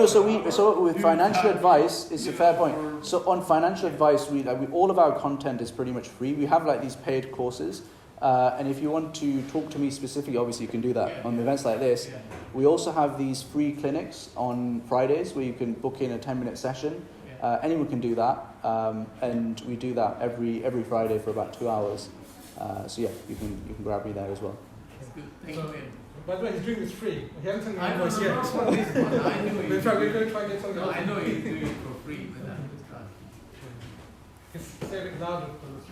So with financial advice, it's a fair point. So on financial advice, we all of our content is pretty much free. We have these paid courses, and if you want to talk to me specifically, obviously you can do that on events like this. Yeah. We also have these free clinics on Fridays where you can book in a 10-minute session. Anyone can do that, and we do that every Friday for about 2 hours. So yeah, you can grab me there as well. That's good. Thank you. By the way, he's doing this free. He hasn't sent me I an know, invoice yet. I know We're going to try and get something else. I know he's doing it for free, but I'm just trying. Just say it louder for this.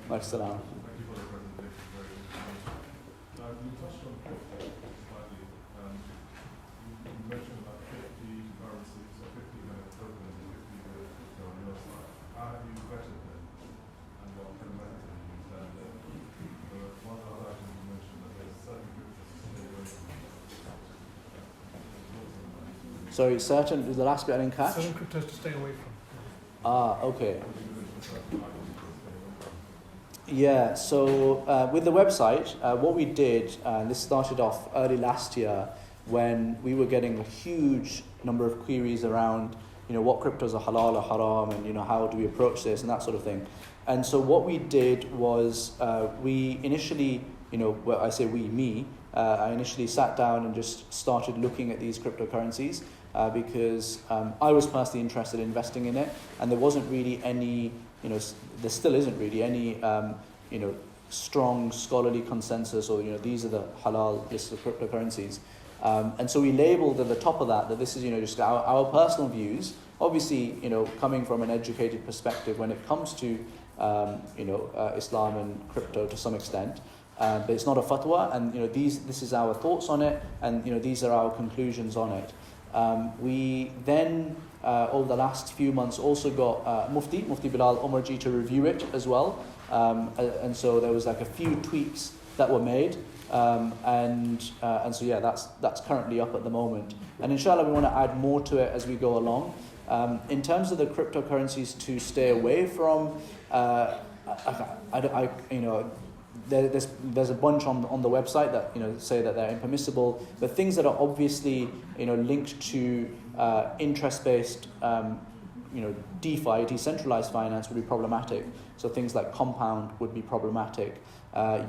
Assalam. Thank you for the presentation, very interesting. You touched on crypto slightly. You mentioned about 50 currencies, so 50 kind of tokens and 50 kind of crypto on your side. How have you vetted them, and what kind of methods have you used? And one of the other items you mentioned that there's certain cryptos to stay away from. Sorry, certain is the last bit I didn't catch. Certain cryptos to stay away from. Okay. Yeah, so with the website, what we did, this started off early last year when we were getting a huge number of queries around, what cryptos are halal or haram, and, how do we approach this and that sort of thing. And so what we did was we initially, I initially sat down and just started looking at these cryptocurrencies because I was personally interested in investing in it, and there wasn't really any, there still isn't really any, strong scholarly consensus or, these are the halal lists of cryptocurrencies. And so we labeled at the top of that this is, just our personal views, obviously, coming from an educated perspective when it comes to, Islam and crypto to some extent. But it's not a fatwa, and, this is our thoughts on it, and, these are our conclusions on it. We then, over the last few months, also got Mufti Bilal Umarji to review it as well. And so there was a few tweaks that were made. And so yeah, that's currently up at the moment. And inshallah, we want to add more to it as we go along. In terms of the cryptocurrencies to stay away from, there's a bunch on the website that say that they're impermissible, but things that are obviously linked to interest-based DeFi, decentralized finance, would be problematic. So things like Compound would be problematic.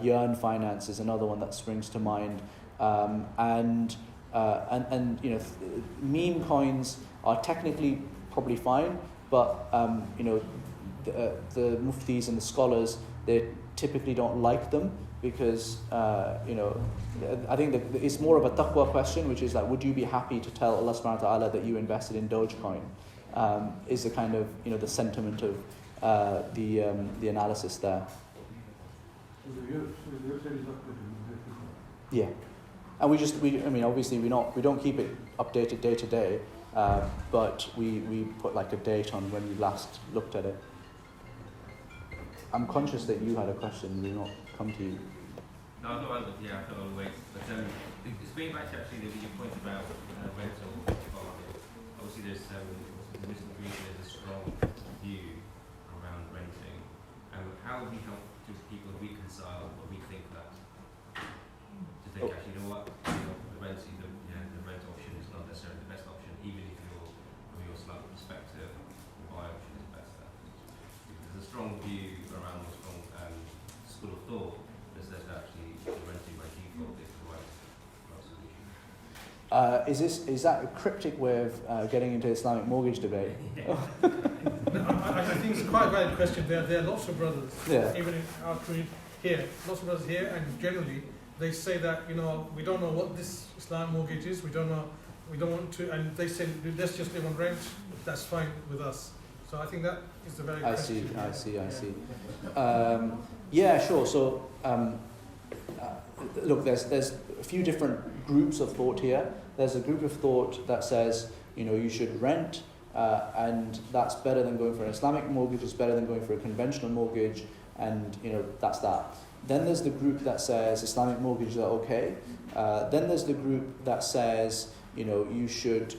Yearn Finance is another one that springs to mind, and And you know, meme coins are technically probably fine, but you know, the muftis and the scholars, they typically don't like them because you know, I think that it's more of a taqwa question, which is like, would you be happy to tell Allah subhanahu wa ta'ala that you invested in Dogecoin? Is the kind of, you know, the sentiment of the analysis there. Yeah, and I mean, obviously we don't keep it updated day to day, but we put like a date on when we last looked at it. I'm conscious that you had a question. We'll not come to you. No, I've got I fell all the way. But it's going back to actually your point about rental market. Obviously, there's Muslim community, there's a strong view around renting. How would we help people reconcile or rethink that? To think actually, you know what, the rent option is not necessarily the best option, even if from your Islamic perspective, the buy option is better. There's a strong view around the strong school of thought that says that actually renting by default is the right solution. Is that a cryptic way of getting into Islamic mortgage debate? No, I think it's quite a valid question. There are lots of brothers, even in our community here, lots of brothers here, and generally they say that, you know, we don't know what this Islamic mortgage is, we don't want to, and they say, let's just live on rent, that's fine with us. So I think that is the very question. I see. Yeah, sure. So, look, there's a few different groups of thought here. There's a group of thought that says, you know, you should rent, and that's better than going for an Islamic mortgage, it's better than going for a conventional mortgage, and, you know, that's that. Then there's the group that says Islamic mortgages are okay. Then there's the group that says, you know, you should,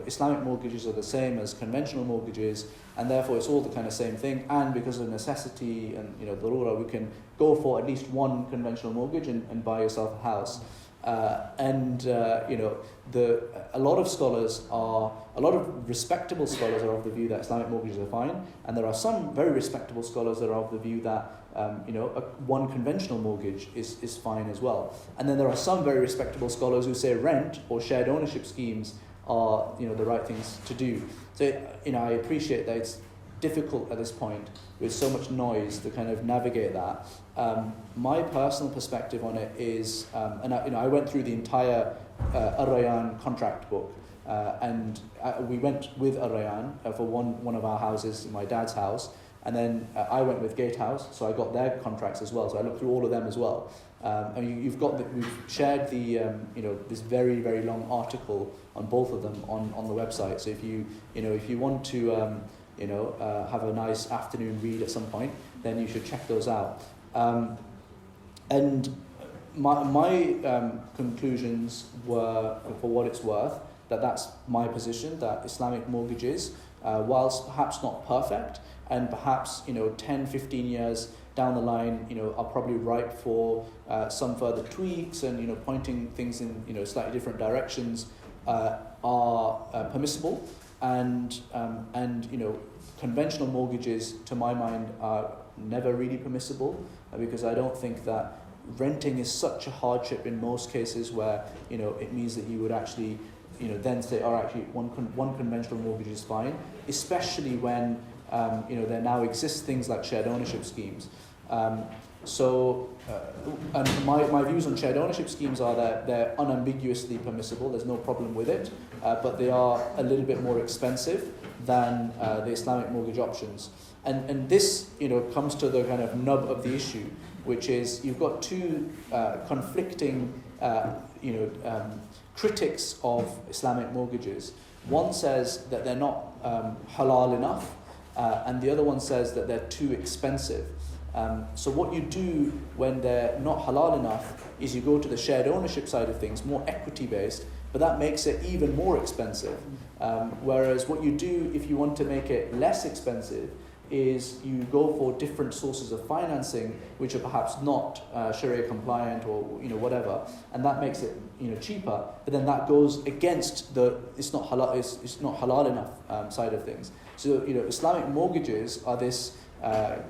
Islamic mortgages are the same as conventional mortgages, and therefore it's all the kind of same thing. And because of necessity and, you know, darura, we can go for at least one conventional mortgage and buy yourself a house. A lot of respectable scholars are of the view that Islamic mortgages are fine, and there are some very respectable scholars that are of the view that one conventional mortgage is fine as well. And then there are some very respectable scholars who say rent or shared ownership schemes are, you know, the right things to do. So, you know, I appreciate that it's difficult at this point with so much noise to kind of navigate that. My personal perspective on it is, I went through the entire Ar-Rayyan contract book, and we went with Ar-Rayyan for one of our houses, my dad's house, and then I went with Gatehouse, so I got their contracts as well. So I looked through all of them as well. We've shared the this very, very long article on both of them on the website. So if you want to have a nice afternoon read at some point, then you should check those out. And my conclusions were, for what it's worth, that's my position, that Islamic mortgages, whilst perhaps not perfect, and perhaps 10, 15 years down the line, are probably ripe for some further tweaks and pointing things in slightly different directions, are permissible, and conventional mortgages, to my mind, are never really permissible, because I don't think that renting is such a hardship in most cases where it means that you would actually then say, all right, one conventional mortgage is fine, especially when there now exist things like shared ownership schemes. And my views on shared ownership schemes are that they're unambiguously permissible, there's no problem with it, but they are a little bit more expensive than the Islamic mortgage options. And this comes to the kind of nub of the issue, which is you've got two conflicting critics of Islamic mortgages. One says that they're not halal enough, and the other one says that they're too expensive. So what you do when they're not halal enough is you go to the shared ownership side of things, more equity-based, but that makes it even more expensive. Whereas what you do if you want to make it less expensive is you go for different sources of financing which are perhaps not Sharia compliant or whatever, and that makes it cheaper. But then that goes against the it's not halal enough side of things. So Islamic mortgages are this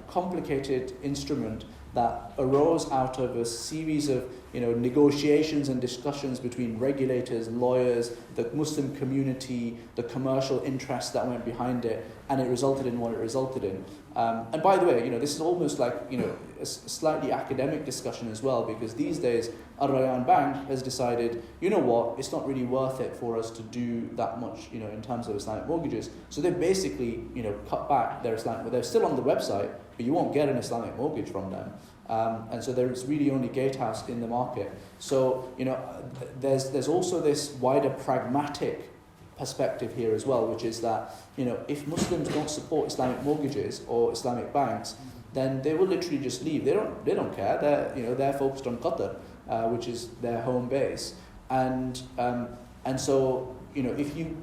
complicated instrument that arose out of a series of negotiations and discussions between regulators, lawyers, the Muslim community, the commercial interests that went behind it, and it resulted in what it resulted in. And by the way, this is almost like, a slightly academic discussion as well, because these days, Al Rayan Bank has decided, it's not really worth it for us to do that much, in terms of Islamic mortgages. So they've basically, cut back their Islamic, they're still on the website, but you won't get an Islamic mortgage from them. And so there's really only Gatehouse in the market. So, there's also this wider pragmatic perspective here as well, which is that, if Muslims don't support Islamic mortgages or Islamic banks, then they will literally just leave. They don't care. They're focused on Qatar, which is their home base. And so, if you,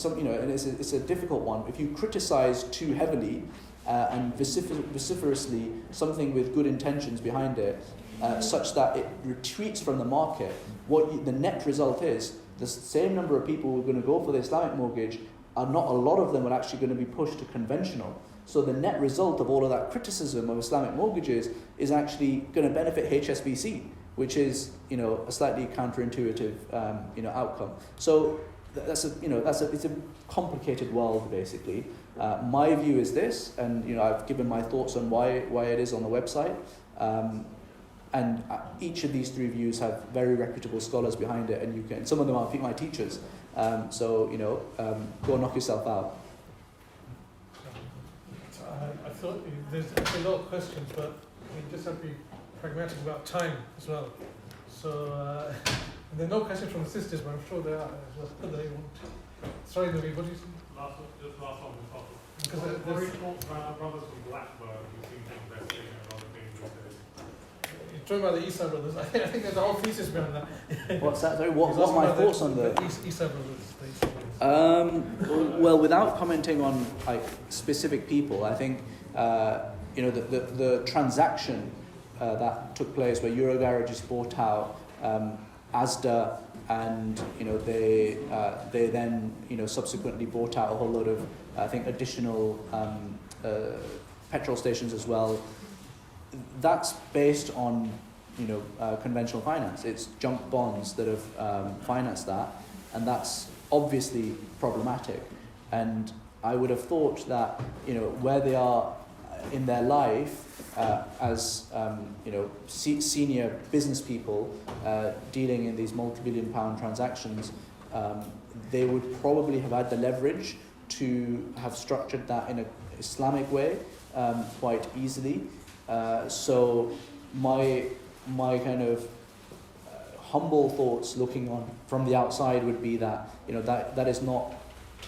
and it's a difficult one. If you criticize too heavily and vociferously something with good intentions behind it, such that it retreats from the market, the net result is the same number of people who are going to go for the Islamic mortgage are not a lot of them are actually going to be pushed to conventional. So the net result of all of that criticism of Islamic mortgages is actually going to benefit HSBC, which is a slightly counterintuitive outcome. So it's a complicated world basically. My view is this, and I've given my thoughts on why it is on the website. And each of these three views have very reputable scholars behind it, and some of them are, I think, my teachers. So go knock yourself out. I thought there's a lot of questions, but we just have to be pragmatic about time as well. So there are no questions from the sisters, but I'm sure there are as well. They want. Sorry, Naveed, what do you say? Last one on the topic. Because Rory talked about our brothers from Blackburn who seem to be investing in a lot of things these days. you're talking about the Isa brothers. I think there's a whole thesis behind that. What's that? Sorry, what are my thoughts on the Isa brothers? Well, without commenting on specific people, I think the transaction that took place where Eurogarages bought out Asda, and they then subsequently bought out a whole lot of additional petrol stations as well. That's based on conventional finance. It's junk bonds that have financed that, and that's obviously problematic. And I would have thought that where they are in their life as senior business people dealing in these multi-billion-pound transactions, they would probably have had the leverage to have structured that in an Islamic way quite easily. So my kind of humble thoughts looking on from the outside would be that that is not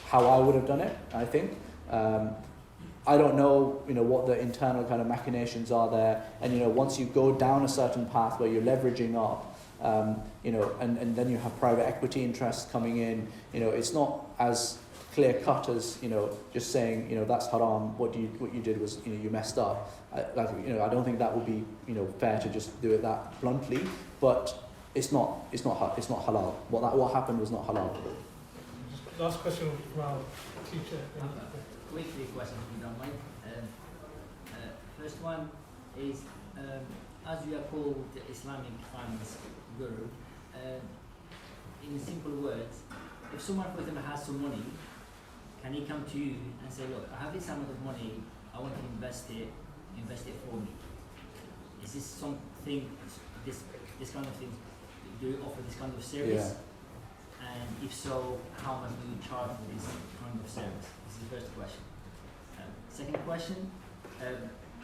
how I would have done it. I think I don't know what the internal kind of machinations are there, and once you go down a certain path where you're leveraging up, and then you have private equity interests coming in, it's not as clear cut as just saying that's haram. What you did was you messed up. I don't think that would be fair to just do it that bluntly, but it's not halal. What happened was not halal. Last question from our teacher. Quickly, question if you don't mind. First one is, as you are called the Islamic Finance Guru, in simple words, if someone, for example, has some money, can he come to you and say, look, I have this amount of money, I want to invest it for me? Is this something, this kind of thing, do you offer this kind of service? Yeah. And if so, how much do you charge for this kind of service? This is the first question. Second question,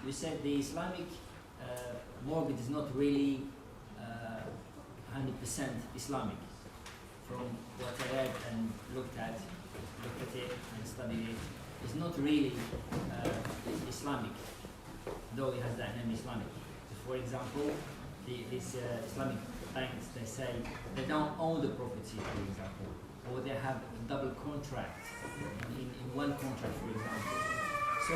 you said the Islamic mortgage is not really 100% Islamic. From what I read and looked at it and studied it, it's not really Islamic, though it has that name Islamic. So for example, these Islamic banks, they say they don't own the property, for example, or they have a double contract in one contract, for example. So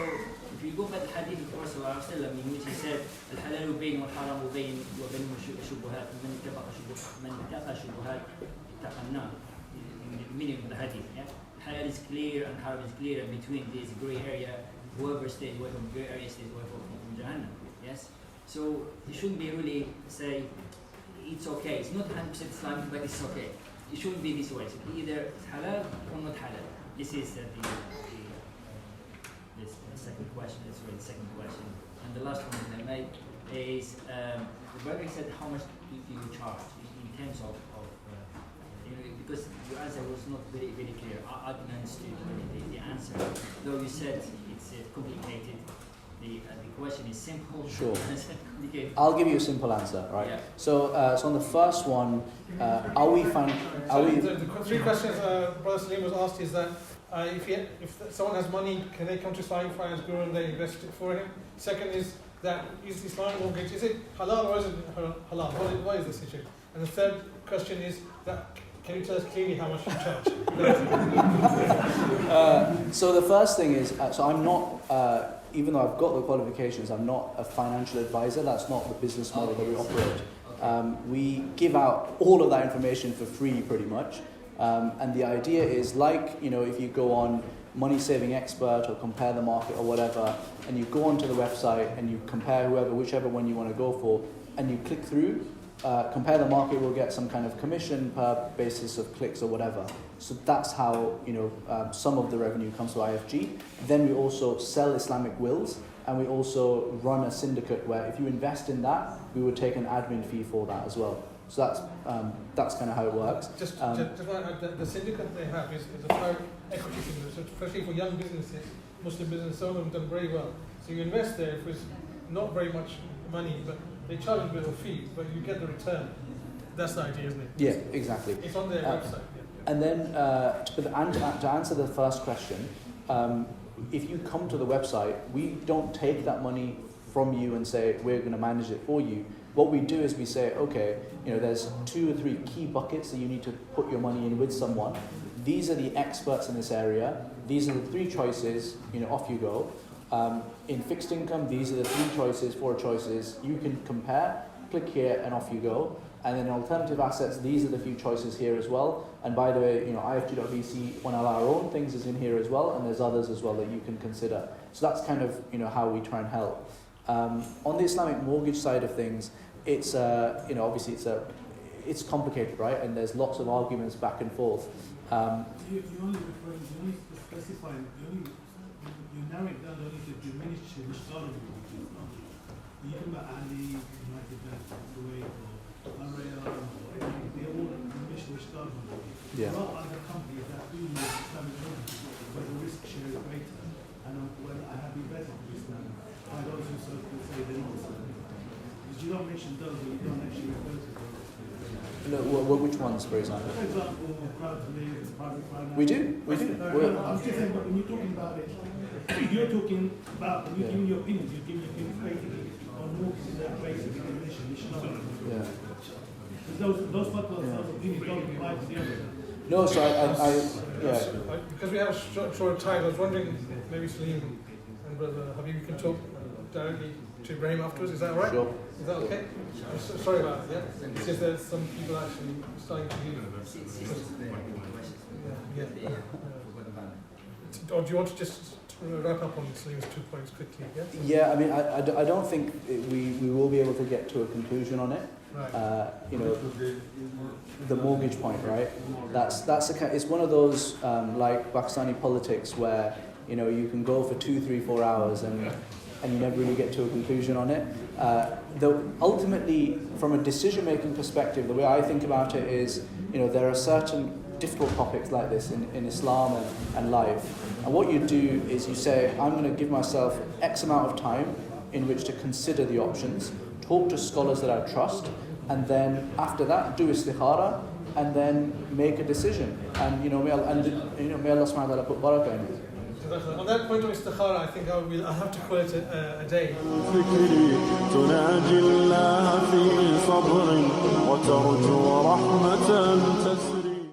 if you go by the hadith of Rasulullah sallallahu alaihi wasallam, in which he said, "Al-halal bayn wal-haram bayn wa bayn shubuhat, man ittaqa shubuhat ittaqa an-nar." In the meaning of the hadith, yeah, halal is clear and haram is clear, and between this grey area, whoever stays away from grey area stays away from Jahannam. Yes. So it shouldn't be really say it's okay. It's not 100% Islamic, but it's okay. It shouldn't be this way. So either it's halal or not halal. This is the second question. That's the second question. And the last one that I made is the brother said how much do you charge in terms of because your answer was not very clear. I didn't understand the answer. Though you said it's complicated. The question is simple. Sure. Complicated. I'll give you a simple answer, right? Yeah. So on the first one, The three questions Brother Salim was asked is that if someone has money, can they come to Islamic Finance Guru and they invest it for him? Second is that is Islamic mortgage, is it halal or is it halal? What is the situation? And the third question is that can you tell us clearly how much you charge? So the first thing is, so I'm not, even though I've got the qualifications, I'm not a financial advisor. That's not the business model that we operate. We give out all of that information for free, pretty much. And the idea is like, if you go on Money Saving Expert or Compare the Market or whatever, and you go onto the website and you compare whichever one you want to go for, and you click through, Compare the Market will get some kind of commission per basis of clicks or whatever. So that's how some of the revenue comes to IFG. Then we also sell Islamic wills, and we also run a syndicate where if you invest in that, we would take an admin fee for that as well. So that's kind of how it works. Just want to add, the syndicate they have is a private equity syndicate, so especially for young businesses, Muslim business owners have done very well. So you invest there if it's not very much money, but they charge a bit of a fee, but you get the return. That's the idea, isn't it? Yeah, exactly. It's on their website. And then to answer the first question, if you come to the website, we don't take that money from you and say we're going to manage it for you. What we do is we say, okay, there's 2 or 3 key buckets that you need to put your money in with someone. These are the experts in this area. These are the 3 choices. Off you go. In fixed income, these are the 3 choices, 4 choices. You can compare, click here, and off you go. And then in alternative assets, these are the few choices here as well. And by the way, IFG.vc, one of our own things is in here as well, and there's others as well that you can consider. So that's kind of how we try and help. On the Islamic mortgage side of things, it's obviously it's complicated, right? And there's lots of arguments back and forth. You only specify, you narrow it down only to diminish which sort of mortgages. You talk about Ali, United Bank, Kuwait, or Maria, they all diminish which sort of mortgages. Yeah. There are other companies that do use Islamic mortgages where the risk share is greater, and when I have been better with Islam, I those who sort of say they're not Islamic. Because you don't mention those, or you don't actually refer to those. Which ones, for example? For example, private finance. We do. I'm just saying, but when you're talking about it, you're talking about, when you're giving your opinions, you're giving your opinions basically on mortgages that are basically definition, which is not. Yeah. Those opinions don't apply to the others. No, so yeah. Because we have a short time, I was wondering, maybe Salim and Brother Habib, you can talk directly to Ibrahim afterwards, is that all right? Sure. Is that okay? Sorry about that, yeah? It's just there's some people actually starting to leave. Or do you want to just wrap up on Salim's 2 points quickly, yeah? Yeah, I mean, I don't think we will be able to get to a conclusion on it. Right. The mortgage point, right? It's one of those like Pakistani politics where you can go for 2, 3, 4 hours and you never really get to a conclusion on it. Though ultimately, from a decision-making perspective, the way I think about it is, there are certain difficult topics like this in Islam and life. And what you do is you say, I'm going to give myself X amount of time in which to consider the options, talk to scholars that I trust, and then after that do istikhara, and then make a decision. And may Allah subhanahu wa ta'ala put barakah in it. On that point of istikhara, I think I'll have to call it a day. تناجي الله في صبر وترجو رحمة تسري